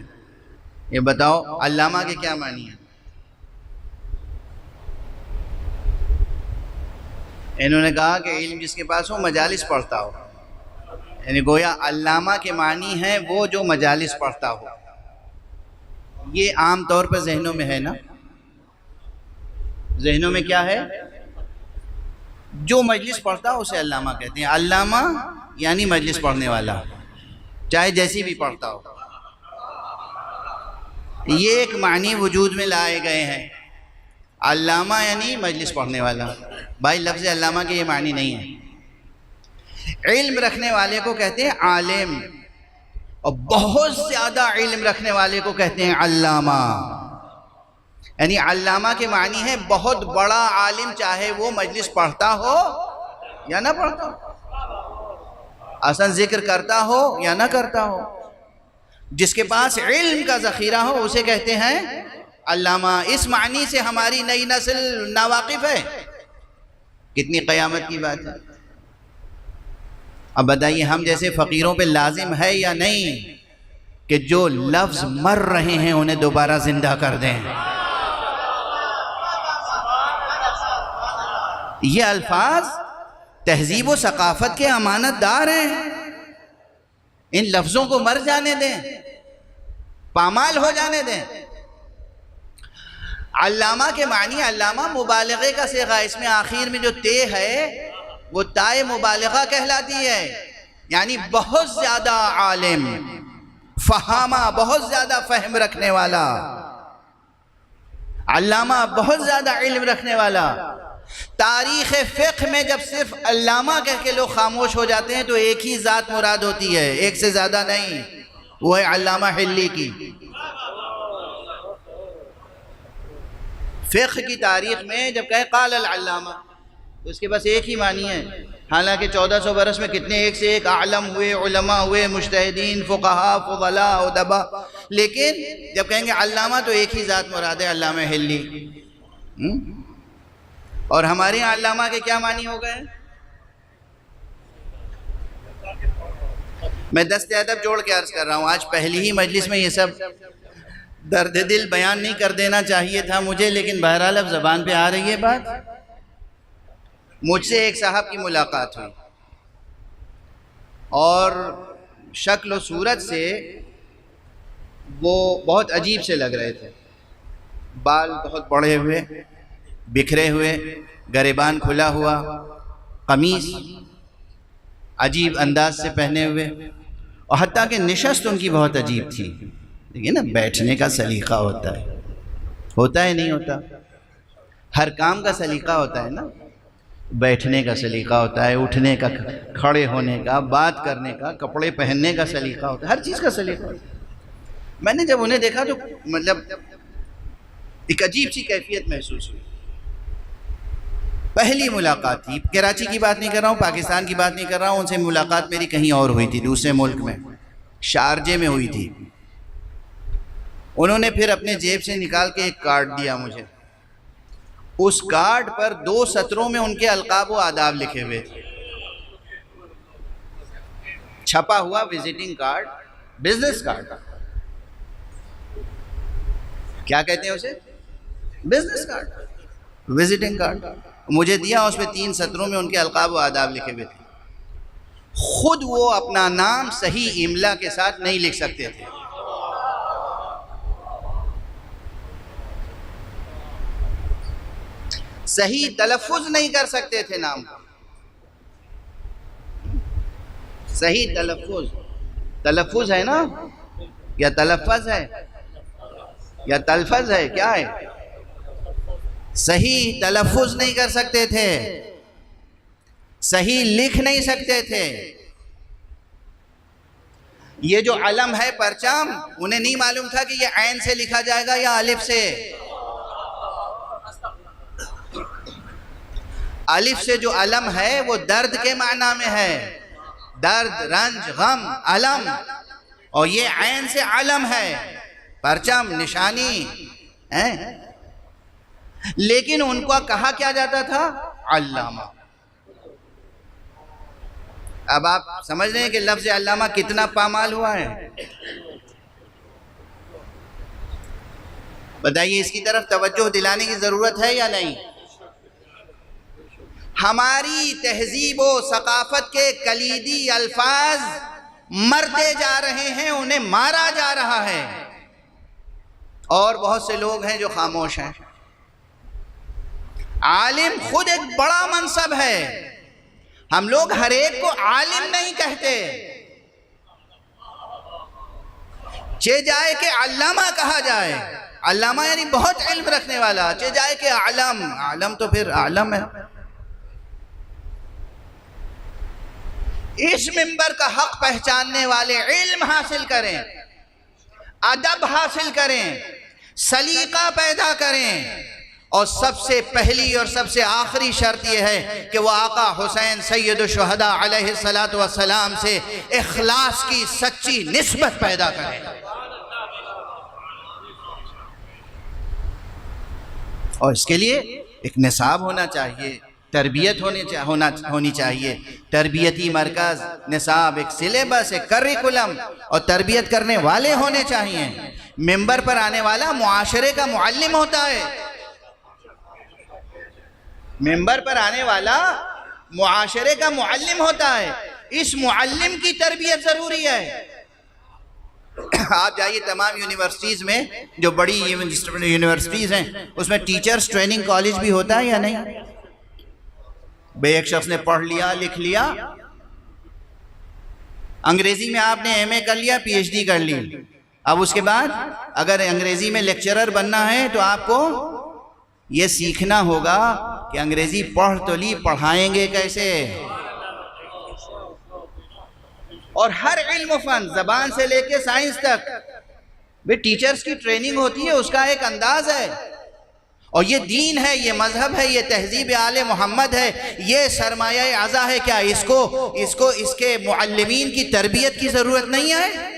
یہ بتاؤ علامہ کے کیا معنی ہے؟ انہوں نے کہا کہ علم جس کے پاس ہو مجالس پڑھتا ہو، یعنی گویا علامہ کے معنی ہے وہ جو مجالس پڑھتا ہو. یہ عام طور پر ذہنوں میں ہے نا، ذہنوں میں کیا ہے؟ جو مجلس پڑھتا ہو اسے علامہ کہتے ہیں. علامہ یعنی مجلس پڑھنے والا، چاہے جیسی بھی پڑھتا ہو. یہ ایک معنی وجود میں لائے گئے ہیں، علامہ یعنی مجلس پڑھنے والا. بھائی لفظ علامہ کے یہ معنی نہیں ہے. علم رکھنے والے کو کہتے ہیں عالم، اور بہت زیادہ علم رکھنے والے کو کہتے ہیں علامہ. یعنی علامہ کے معنی ہے بہت بڑا عالم، چاہے وہ مجلس پڑھتا ہو یا نہ پڑھتا ہو، اصلا ذکر کرتا ہو یا نہ کرتا ہو، جس کے پاس علم کا ذخیرہ ہو اسے کہتے ہیں علامہ. اس معنی سے ہماری نئی نسل ناواقف ہے. کتنی قیامت کی بات ہے. اب بتائیے ہم جیسے فقیروں پہ لازم ہے یا نہیں کہ جو لفظ مر رہے ہیں انہیں دوبارہ زندہ کر دیں. یہ الفاظ تہذیب و ثقافت کے امانت دار ہیں. ان لفظوں کو مر جانے دیں، پامال ہو جانے دیں. علامہ کے معنی، علامہ مبالغے کا صیغہ، اس میں آخر میں جو تے ہے وہ تائے مبالغہ کہلاتی ہے، یعنی بہت زیادہ عالم، فہامہ، بہت زیادہ فہم رکھنے والا. علامہ بہت زیادہ علم رکھنے والا. تاریخ فقہ میں جب صرف علامہ کہہ کے لوگ خاموش ہو جاتے ہیں تو ایک ہی ذات مراد ہوتی ہے، ایک سے زیادہ نہیں، وہ ہے علامہ حلی کی. فقہ کی تاریخ میں جب کہیں قال العلامہ تو اس کے بس ایک ہی معنی ہے. حالانکہ 1400 برس میں کتنے ایک سے ایک عالم ہوئے، علماء ہوئے، مجتہدین، فقہاء، فضلاء، ادباء، لیکن جب کہیں گے علامہ تو ایک ہی ذات مراد ہے، علامہ حلی. اور ہمارے یہاں علامہ کے کیا معنی ہو گئے؟ میں دست ادب جوڑ کے عرض کر رہا ہوں. آج پہلی ہی مجلس میں یہ سب درد دل بیان نہیں کر دینا چاہیے تھا مجھے، لیکن بہرحال اب زبان پہ آ رہی ہے بات. مجھ سے ایک صاحب کی ملاقات ہوئی اور شکل و صورت سے وہ بہت عجیب سے لگ رہے تھے. بال بہت بڑے ہوئے، بکھرے ہوئے، گریبان کھلا ہوا، قمیص عجیب انداز سے پہنے ہوئے، اور حتیٰ کہ نشست ان کی بہت عجیب تھی. دیکھیے نا، بیٹھنے کا سلیقہ ہوتا ہے، ہوتا ہے نہیں ہوتا؟ ہر کام کا سلیقہ ہوتا ہے نا. بیٹھنے کا سلیقہ ہوتا ہے، اٹھنے کا، کھڑے ہونے کا، بات کرنے کا، کپڑے پہننے کا سلیقہ ہوتا ہے، ہر چیز کا سلیقہ ہوتا ہے. میں نے جب انہیں دیکھا تو مطلب ایک عجیب سی کیفیت محسوس ہوئی. پہلی ملاقات تھی، کراچی کی بات نہیں کر رہا ہوں، پاکستان کی بات نہیں کر رہا ہوں، ان سے ملاقات میری کہیں اور ہوئی تھی، دوسرے ملک میں، شارجے میں ہوئی تھی. انہوں نے پھر اپنے جیب سے نکال کے ایک کارڈ دیا مجھے. اس کارڈ پر 2 سطروں میں ان کے القاب و آداب لکھے ہوئے تھے، چھپا ہوا وزٹنگ کارڈ، بزنس کارڈ. کیا کہتے ہیں اسے؟ Business card, visiting card. مجھے دیا، اس پہ 3 سطروں میں ان کے القاب و آداب لکھے ہوئے تھے۔ خود وہ اپنا نام صحیح املا کے ساتھ نہیں لکھ سکتے تھے۔ صحیح تلفظ نہیں کر سکتے تھے نام کا۔ صحیح تلفظ ہے نا، یا تلفظ ہے یا تلفظ ہے، کیا ہے؟ صحیح تلفظ نہیں کر سکتے تھے، صحیح لکھ نہیں سکتے تھے۔ یہ جو علم ہے پرچم، انہیں نہیں معلوم تھا کہ یہ عین سے لکھا جائے گا یا الف سے۔ الف سے جو علم ہے وہ درد کے معنی میں ہے، درد، رنج، غم، علم، اور یہ عین سے علم ہے، پرچم، نشانی ہے۔ لیکن ان کو کہا کیا جاتا تھا؟ علامہ۔ اب آپ سمجھ رہے ہیں کہ لفظ علامہ کتنا پامال ہوا ہے؟ بتائیے، اس کی طرف توجہ دلانے کی ضرورت ہے یا نہیں؟ ہماری تہذیب و ثقافت کے کلیدی الفاظ مرتے جا رہے ہیں، انہیں مارا جا رہا ہے، اور بہت سے لوگ ہیں جو خاموش ہیں۔ عالم خود ایک بڑا منصب ہے، ہم لوگ ہر ایک کو عالم نہیں کہتے، چہ جائے کہ علامہ کہا جائے، علامہ یعنی بہت علم رکھنے والا، چہ جائے کہ عالم تو پھر عالم ہے۔ اس منبر کا حق پہچاننے والے علم حاصل کریں، ادب حاصل کریں، سلیقہ پیدا کریں، اور سب سے پہلی اور سب سے آخری شرط یہ ہے کہ وہ آقا حسین سید الشہداء علیہ السلام سے اخلاص کی سچی نسبت پیدا کریں۔ اور اس کے لیے ایک نصاب ہونا چاہیے، تربیت ہونی چاہیے، تربیتی مرکز، نصاب، ایک سلیبس، ایک کریکولم، اور تربیت کرنے والے ہونے چاہیے۔ ممبر پر آنے والا معاشرے کا معلم ہوتا ہے، ممبر پر آنے والا معاشرے کا معلم ہوتا ہے، اس معلم کی تربیت ضروری ہے۔ آپ جائیے تمام یونیورسٹیز میں، جو بڑی یونیورسٹیز ہیں، اس میں ٹیچرز ٹریننگ کالج بھی ہوتا ہے یا نہیں؟ بے ایک شخص نے پڑھ لیا، لکھ لیا، انگریزی میں آپ نے ایم اے کر لیا، پی ایچ ڈی کر لی، اب اس کے بعد اگر انگریزی میں لیکچرر بننا ہے تو آپ کو یہ سیکھنا ہوگا کہ انگریزی پڑھ تو لی، پڑھائیں گے کیسے؟ اور ہر علم و فن، زبان سے لے کے سائنس تک، بھی ٹیچرز کی ٹریننگ ہوتی ہے، اس کا ایک انداز ہے، اور یہ دین ہے، یہ مذہب ہے، یہ تہذیب آل محمد ہے، یہ سرمایہ اعزا ہے۔ کیا اس کے معلمین کی تربیت کی ضرورت نہیں ہے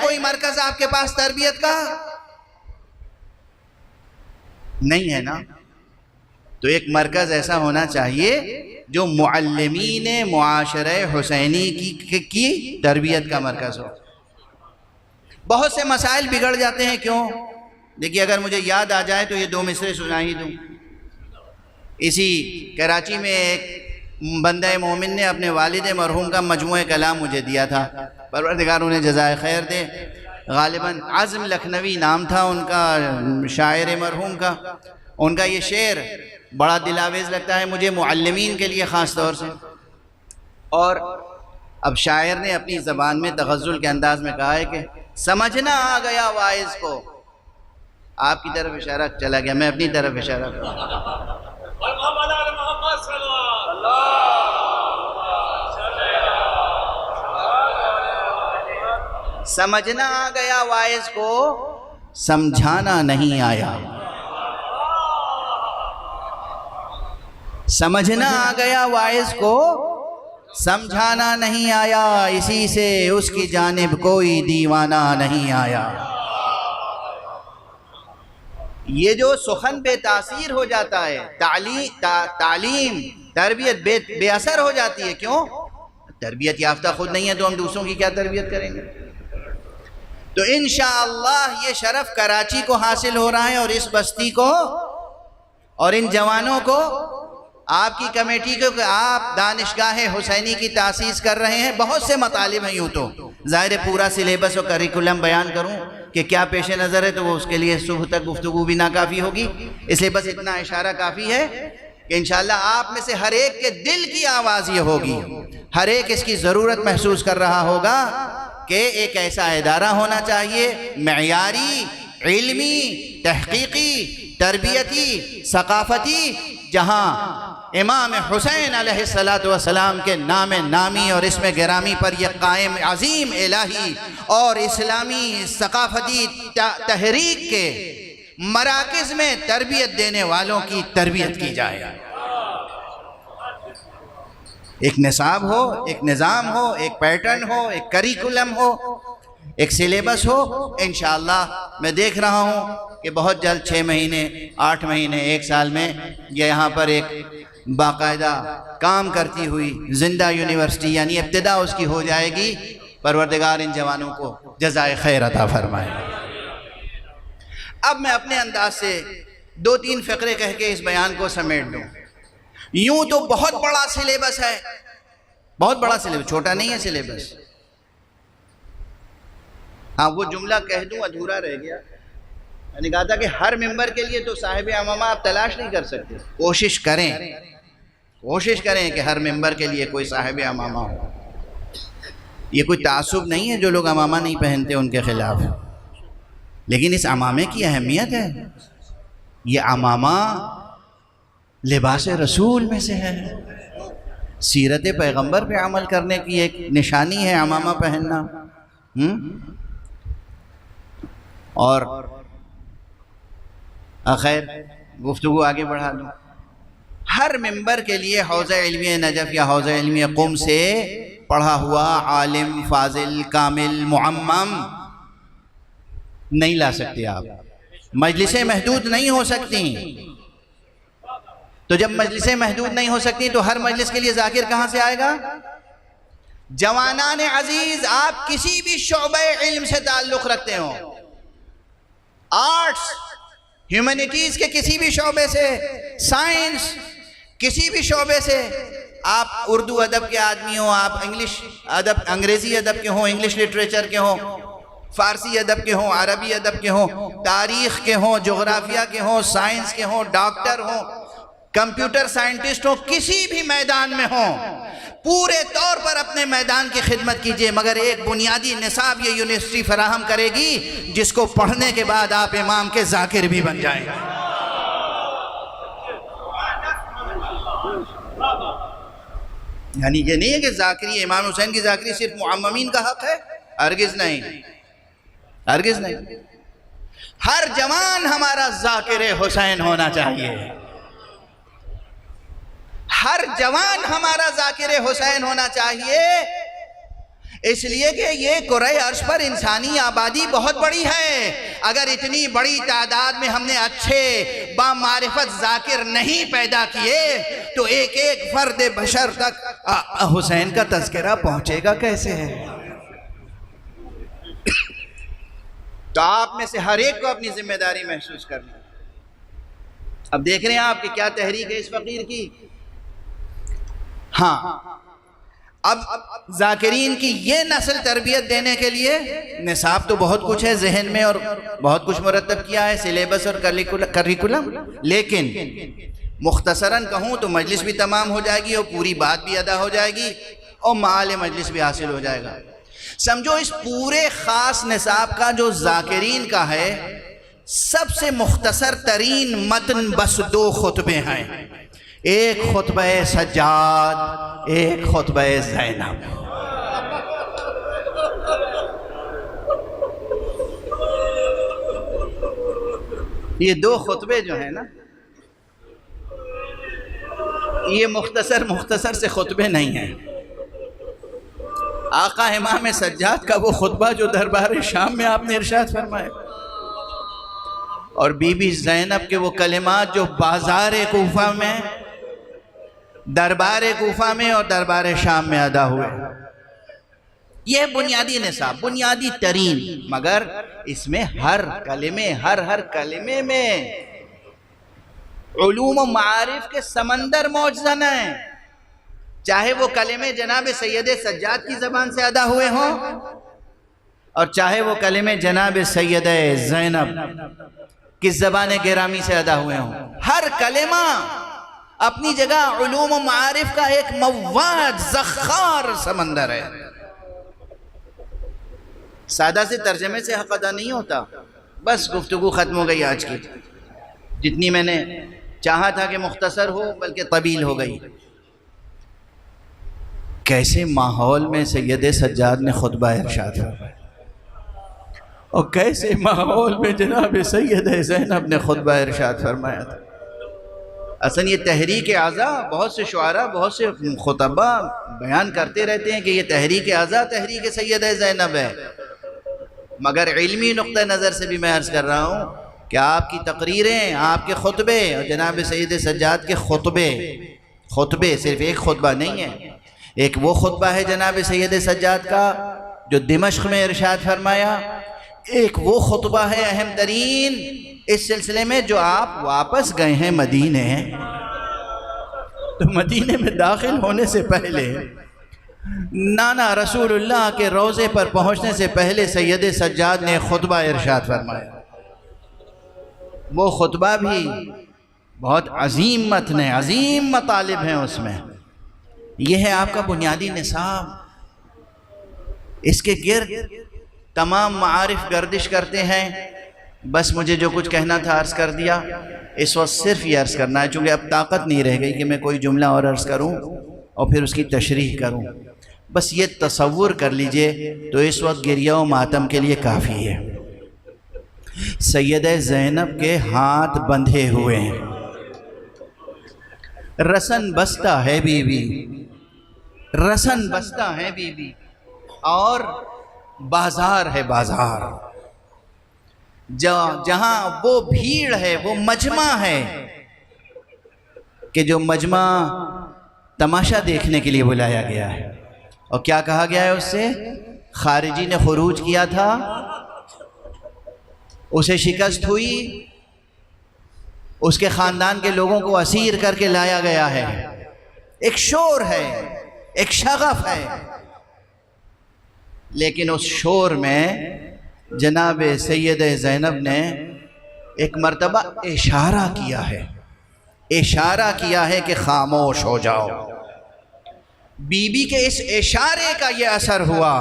کوئی مرکز آپ کے پاس تربیت کا؟ نہیں ہے نا؟ تو ایک مرکز ایسا ہونا چاہیے جو معلمین معاشرہ حسینی کی تربیت کا مرکز ہو۔ بہت سے مسائل بگڑ جاتے ہیں، کیوں؟ دیکھیے، اگر مجھے یاد آ جائے تو یہ 2 مصرے سنا ہی دوں۔ اسی کراچی میں ایک بندہ مومن نے اپنے والد مرحوم کا مجموعہ کلام مجھے دیا تھا، پروردگار انہیں جزائے خیر دے۔ غالباً عزم لکھنوی نام تھا ان کا، شاعر مرحوم کا۔ ان کا یہ شعر بڑا دلاویز لگتا ہے مجھے، معلمین کے لیے خاص طور سے۔ اور اب شاعر نے اپنی زبان میں تغزل کے انداز میں کہا ہے کہ سمجھنا آ گیا واعظ کو۔ آپ کی طرف اشارہ چلا گیا، میں اپنی طرف اشارہ کروں۔ سمجھنا آ گیا واعظ کو، سمجھانا نہیں آیا۔ سمجھنا آ گیا واعظ کو، سمجھانا نہیں آیا، اسی سے اس کی جانب کوئی دیوانہ نہیں آیا۔ یہ جو سخن بے تاثیر ہو جاتا ہے، تعلیم، تربیت بے اثر ہو جاتی ہے، کیوں؟ تربیت یافتہ خود نہیں ہے تو ہم دوسروں کی کیا تربیت کریں گے؟ تو انشاءاللہ یہ شرف کراچی کو حاصل ہو رہا ہے، اور اس بستی کو اور ان جوانوں کو آپ کی کمیٹی کو کہ آپ دانشگاہ حسینی کی تاسیس کر رہے ہیں، بہت سے مطالب ہیں، یوں تو ظاہر پورا سلیبس اور کریکولم بیان کروں کہ کیا پیش نظر ہے تو وہ اس کے لیے صبح تک گفتگو بھی ناکافی ہوگی، اس لیے بس اتنا اشارہ کافی ہے کہ انشاءاللہ آپ میں سے ہر ایک کے دل کی آواز یہ ہوگی، ہر ایک اس کی ضرورت محسوس کر رہا ہوگا کہ ایک ایسا ادارہ ہونا چاہیے معیاری، علمی، تحقیقی، تربیتی، ثقافتی، جہاں امام حسین علیہ السلام کے نام نامی اور اسم گرامی پر یہ قائم عظیم الہی اور اسلامی ثقافتی تحریک کے مراکز میں تربیت دینے والوں کی تربیت کی جائے، ایک نصاب ہو، ایک نظام ہو، ایک پیٹرن ہو، ایک کریکولم ہو، ایک سلیبس ہو۔ انشاءاللہ میں دیکھ رہا ہوں کہ بہت جلد 6 مہینے، 8 مہینے، 1 سال میں یہ یہاں پر ایک باقاعدہ کام کرتی ہوئی زندہ یونیورسٹی یعنی ابتدا اس کی ہو جائے گی۔ پروردگار ان جوانوں کو جزائے خیر عطا فرمائے۔ اب میں اپنے انداز سے 2-3 فقرے کہہ کے اس بیان کو سمیٹ دوں۔ یوں تو بہت بڑا سلیبس ہے، بہت بڑا سلیبس، چھوٹا نہیں ہے سلیبس۔ ہاں وہ جملہ کہہ دوں ادھورا رہ گیا، میں نے کہا تھا کہ ہر ممبر کے لیے تو صاحب امامہ آپ تلاش نہیں کر سکتے، کوشش کریں کہ ہر ممبر کے لیے کوئی صاحب امامہ ہو۔ یہ کوئی تعصب نہیں ہے جو لوگ امامہ نہیں پہنتے ان کے خلاف، لیکن اس امامے کی اہمیت ہے۔ یہ امامہ لباس رسول میں سے ہے، سیرت پیغمبر پہ عمل کرنے کی ایک نشانی ہے امامہ پہننا۔ اور خیر گفتگو آگے بڑھا دوں، ہر ممبر کے لیے حوزہ علمی نجف یا حوزہ علمی قم سے پڑھا ہوا عالم، فاضل، کامل، معمم نہیں لا سکتے آپ، مجلسیں محدود نہیں ہو سکتی۔ تو جب مجلسیں محدود نہیں ہو سکتی تو ہر مجلس کے لیے ذاکر کہاں سے آئے گا؟ جوانان عزیز، آپ کسی بھی شعبہ علم سے تعلق رکھتے ہوں، آرٹس، ہیومینٹیز کے کسی بھی شعبے سے، سائنس کسی بھی شعبے سے، آپ اردو ادب کے آدمی ہوں، آپ انگلش ادب، انگریزی ادب کے ہوں، انگلش لٹریچر کے ہوں، فارسی ادب کے ہوں، عربی ادب کے ہوں، تاریخ کے ہوں، جغرافیہ کے ہوں، سائنس کے ہوں، ڈاکٹر ہوں، کمپیوٹر سائنٹسٹ ہوں، کسی بھی میدان میں ہوں، پورے طور پر اپنے میدان کی خدمت کیجئے، مگر ایک بنیادی نصاب یہ یونیورسٹی فراہم کرے گی جس کو پڑھنے کے بعد آپ امام کے ذاکر بھی بن جائیں گے۔ یعنی یہ نہیں ہے کہ ذاکری، امام حسین کی ذاکری صرف معممین کا حق ہے، ہرگز نہیں، ہرگز نہیں۔ ہر جوان ہمارا ذاکر حسین ہونا چاہیے، ہر جوان ہمارا ذاکر حسین ہونا چاہیے، اس لیے کہ یہ کرۂ عرش پر انسانی آبادی بہت بڑی ہے۔ اگر اتنی بڑی تعداد میں ہم نے اچھے بامعرفت ذاکر نہیں پیدا کیے تو ایک ایک فرد بشر تک حسین کا تذکرہ پہنچے گا کیسے ہے؟ تو آپ میں سے ہر ایک کو اپنی ذمہ داری محسوس کرنا۔ اب دیکھ رہے ہیں آپ کہ کیا تحریک ہے اس فقیر کی۔ ہاں، اب ذاکرین کی یہ نسل تربیت دینے کے لیے نصاب تو بہت کچھ ہے ذہن میں اور بہت کچھ مرتب کیا ہے، سلیبس اور کریکولم، لیکن مختصراً کہوں تو مجلس بھی تمام ہو جائے گی اور پوری بات بھی ادا ہو جائے گی اور معال مجلس بھی حاصل ہو جائے گا۔ سمجھو اس پورے خاص نصاب کا جو ذاکرین کا ہے، سب سے مختصر ترین متن بس 2 خطبے ہیں، ایک خطبہ سجاد، ایک خطبہ زینب۔ یہ 2 خطبے جو ہیں نا، یہ مختصر سے خطبے نہیں ہیں۔ آقا امام سجاد کا وہ خطبہ جو دربار شام میں آپ نے ارشاد فرمایا، اور بی بی زینب کے وہ کلمات جو بازار کوفہ میں، دربار کوفہ میں اور دربار شام میں ادا ہوئے، یہ بنیادی نصاب، بنیادی ترین، مگر اس میں ہر کلمے میں علوم و معارف کے سمندر موج زن ہیں، چاہے وہ کلمے جناب سید سجاد کی زبان سے ادا ہوئے ہوں اور چاہے وہ کلمے جناب سید زینب کس زبان گرامی سے ادا ہوئے ہوں، ہر کلمہ اپنی جگہ علوم و معارف کا ایک مواج زخار سمندر ہے۔ سادہ سے ترجمے سے حق ادا نہیں ہوتا۔ بس گفتگو ختم ہو گئی آج کی، جتنی میں نے چاہا تھا کہ مختصر ہو بلکہ طویل ہو گئی۔ کیسے ماحول میں سید سجاد نے خطبہ ارشاد فرمایا اور کیسے ماحول میں جناب سید زینب نے خطبہ ارشاد فرمایا تھا۔ اصلا یہ تحریک اعضا، بہت سے شعراء بہت سے خطبہ بیان کرتے رہتے ہیں کہ یہ تحریک اعضا تحریک سید زینب ہے، مگر علمی نقطہ نظر سے بھی میں عرض کر رہا ہوں کہ آپ کی تقریریں، آپ کے خطبے اور جناب سید سجاد کے خطبے صرف ایک خطبہ نہیں ہے، ایک وہ خطبہ ہے جناب سید سجاد کا جو دمشق میں ارشاد فرمایا، ایک وہ خطبہ ہے اہم ترین اس سلسلے میں جو آپ واپس گئے ہیں مدینے، تو مدینے میں داخل ہونے سے پہلے نانا رسول اللہ کے روضے پر پہنچنے سے پہلے سید سجاد نے خطبہ ارشاد فرمایا۔ وہ خطبہ بھی بہت عظیم متن ہے، عظیم مطالب ہیں اس میں۔ یہ ہے آپ کا بنیادی نصاب، اس کے گرد تمام معارف گردش کرتے ہیں۔ بس مجھے جو کچھ کہنا تھا عرض کر دیا، اس وقت صرف یہ عرض کرنا ہے چونکہ اب طاقت نہیں رہ گئی کہ میں کوئی جملہ اور عرض کروں اور پھر اس کی تشریح کروں۔ بس یہ تصور کر لیجئے تو اس وقت گریہ و ماتم کے لیے کافی ہے۔ سید زینب کے ہاتھ بندھے ہوئے ہیں، رسن بستہ ہے بی بی، رسن بستہ ہے بی بی، اور بازار ہے بازار، جہاں وہ بھیڑ ہے، وہ مجمع ہے کہ جو مجمع تماشا دیکھنے کے لیے بلایا گیا ہے۔ اور کیا کہا گیا ہے اس سے؟ خارجی نے خروج کیا تھا، اسے شکست ہوئی، اس کے خاندان کے لوگوں کو اسیر کر کے لایا گیا ہے۔ ایک شور ہے، ایک شغف ہے، لیکن اس شور میں جناب سید زینب نے ایک مرتبہ اشارہ کیا ہے کہ خاموش ہو جاؤ۔ بی بی کے اس اشارے کا یہ اثر ہوا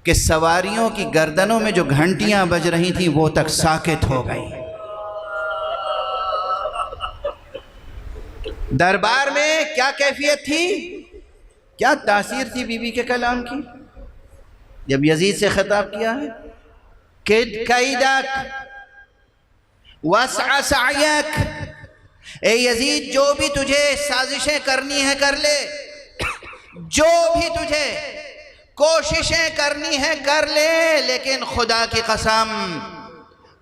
کہ سواریوں کی گردنوں میں جو گھنٹیاں بج رہی تھیں وہ تک ساکت ہو گئیں۔ دربار میں کیا کیفیت تھی، کیا تاثیر تھی بی بی کے کلام کی؟ جب یزید سے خطاب کیا ہے، کد کیدک وسع سعیک، اے یزید جو بھی تجھے سازشیں کرنی ہے کر لے، جو بھی تجھے کوششیں کرنی ہے کر لے، لیکن خدا کی قسم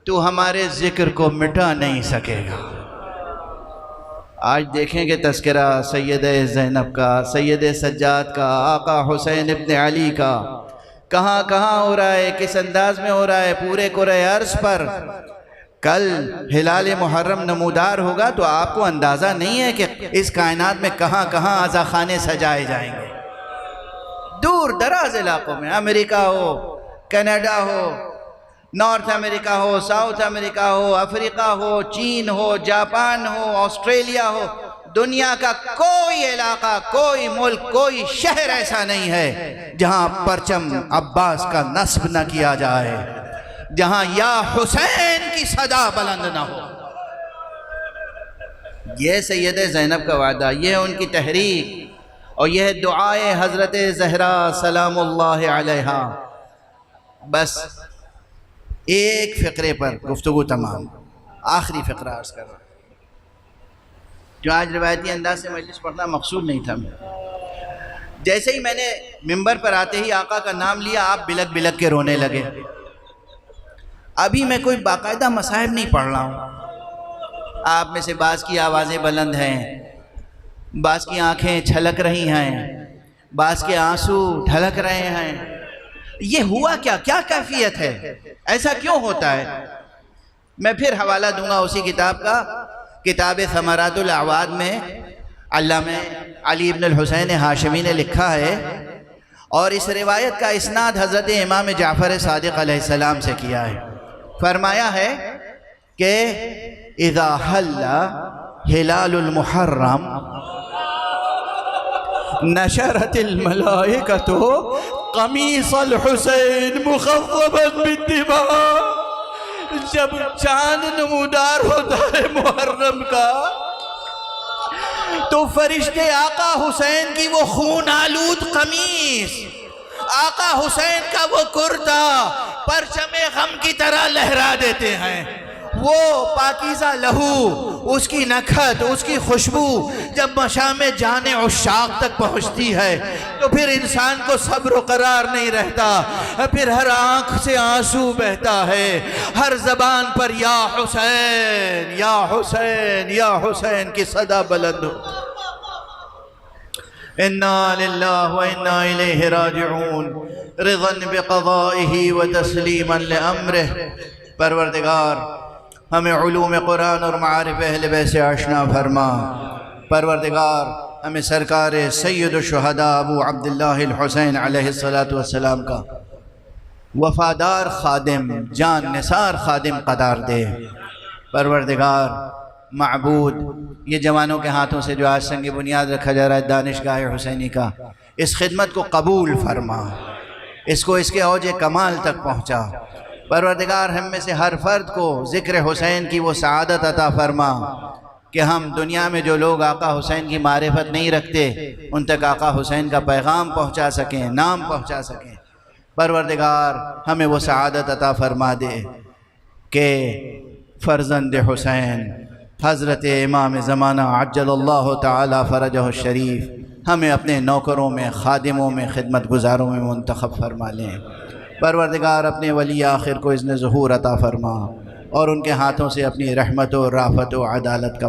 تو ہمارے ذکر کو مٹا نہیں سکے گا۔ آج دیکھیں کہ تذکرہ سید زینب کا، سید سجاد کا، آقا حسین ابن علی کا کہاں کہاں ہو رہا ہے، کس انداز میں ہو رہا ہے پورے کرۂ ارض پر۔ کل ہلال محرم نمودار ہوگا تو آپ کو اندازہ نہیں ہے کہ اس کائنات میں کہاں کہاں عزاخانے سجائے جائیں گے۔ دور دراز علاقوں میں، امریکہ ہو، کینیڈا ہو، نارتھ امریکہ ہو، ساؤتھ امریکہ ہو، افریقہ ہو، چین ہو، جاپان ہو، آسٹریلیا ہو، دنیا کا کوئی علاقہ، کوئی ملک، کوئی شہر ایسا نہیں ہے جہاں پرچم عباس کا نصب نہ کیا جائے، جہاں یا حسین کی صدا بلند نہ ہو۔ یہ سید زینب کا وعدہ، یہ ان کی تحریک، اور یہ دعائے حضرت زہرا سلام اللہ علیہا۔ بس ایک فقرے پر گفتگو تمام، آخری فقرہ عرض کر رہا ہوں، جو آج روایتی انداز سے مجلس پڑھنا مقصود نہیں تھا۔ جیسے ہی میں نے منبر پر آتے ہی آقا کا نام لیا، آپ بلک بلک کے رونے لگے۔ ابھی میں کوئی باقاعدہ مصاحب نہیں پڑھ رہا ہوں، آپ میں سے بعض کی آوازیں بلند ہیں، بعض کی آنکھیں چھلک رہی ہیں، بعض کے آنسو ڈھلک رہے ہیں۔ یہ ہوا کیا کیفیت ہے؟ ایسا کیوں ہوتا ہے؟ میں پھر حوالہ دوں گا اسی کتاب کا، کتاب ثمرات الاعواد میں علامہ علی بن الحسین ہاشمی نے لکھا ہے، اور اس روایت کا اسناد حضرت امام جعفر صادق علیہ السلام سے کیا ہے۔ فرمایا ہے کہ اذا حل ہلال المحرم نشرت الملائکۃ قمیص الحسین مخضبا بالدماء۔ جب چاند نمودار ہوتا ہے محرم کا تو فرشتے آقا حسین کی وہ خون آلود قمیص، آقا حسین کا وہ کرتا پرچم غم کی طرح لہرا دیتے ہیں۔ وہ پاکیزہ لہو، اس کی نکھت، اس کی خوشبو جب مشام جان عشاق تک پہنچتی ہے تو پھر انسان کو صبر و قرار نہیں رہتا، پھر ہر آنکھ سے آنسو بہتا ہے، ہر زبان پر یا حسین یا حسین یا حسین کی صدا بلند ہو۔ انا للہ و انا الیہ راجعون، رضا بقضائہ و تسلیما لامرہ۔ پروردگار ہمیں علوم قرآن اور معارف اہل بیت سے آشنا فرما۔ پروردگار ہمیں سرکار سید الشہداء ابو عبداللہ الحسین علیہ السلام کا وفادار خادم، جان نثار خادم قرار دے۔ پروردگار معبود، یہ جوانوں کے ہاتھوں سے جو آج سنگ بنیاد رکھا جا رہا ہے دانشگاہ حسینی کا، اس خدمت کو قبول فرما، اس کو اس کے اوج کمال تک پہنچا۔ پروردگار ہم میں سے ہر فرد کو ذکر حسین کی وہ سعادت عطا فرما کہ ہم دنیا میں جو لوگ آقا حسین کی معرفت نہیں رکھتے ان تک آقا حسین کا پیغام پہنچا سکیں، نام پہنچا سکیں۔ پروردگار ہمیں وہ سعادت عطا فرما دے کہ فرزند حسین حضرت امام زمانہ عجل اللہ تعالی فرجہ الشریف ہمیں اپنے نوکروں میں، خادموں میں، خدمت گزاروں میں منتخب فرما لیں۔ پروردگار اپنے ولی آخر کو اذن ظہور عطا فرما اور ان کے ہاتھوں سے اپنی رحمت و رافت و عدالت کا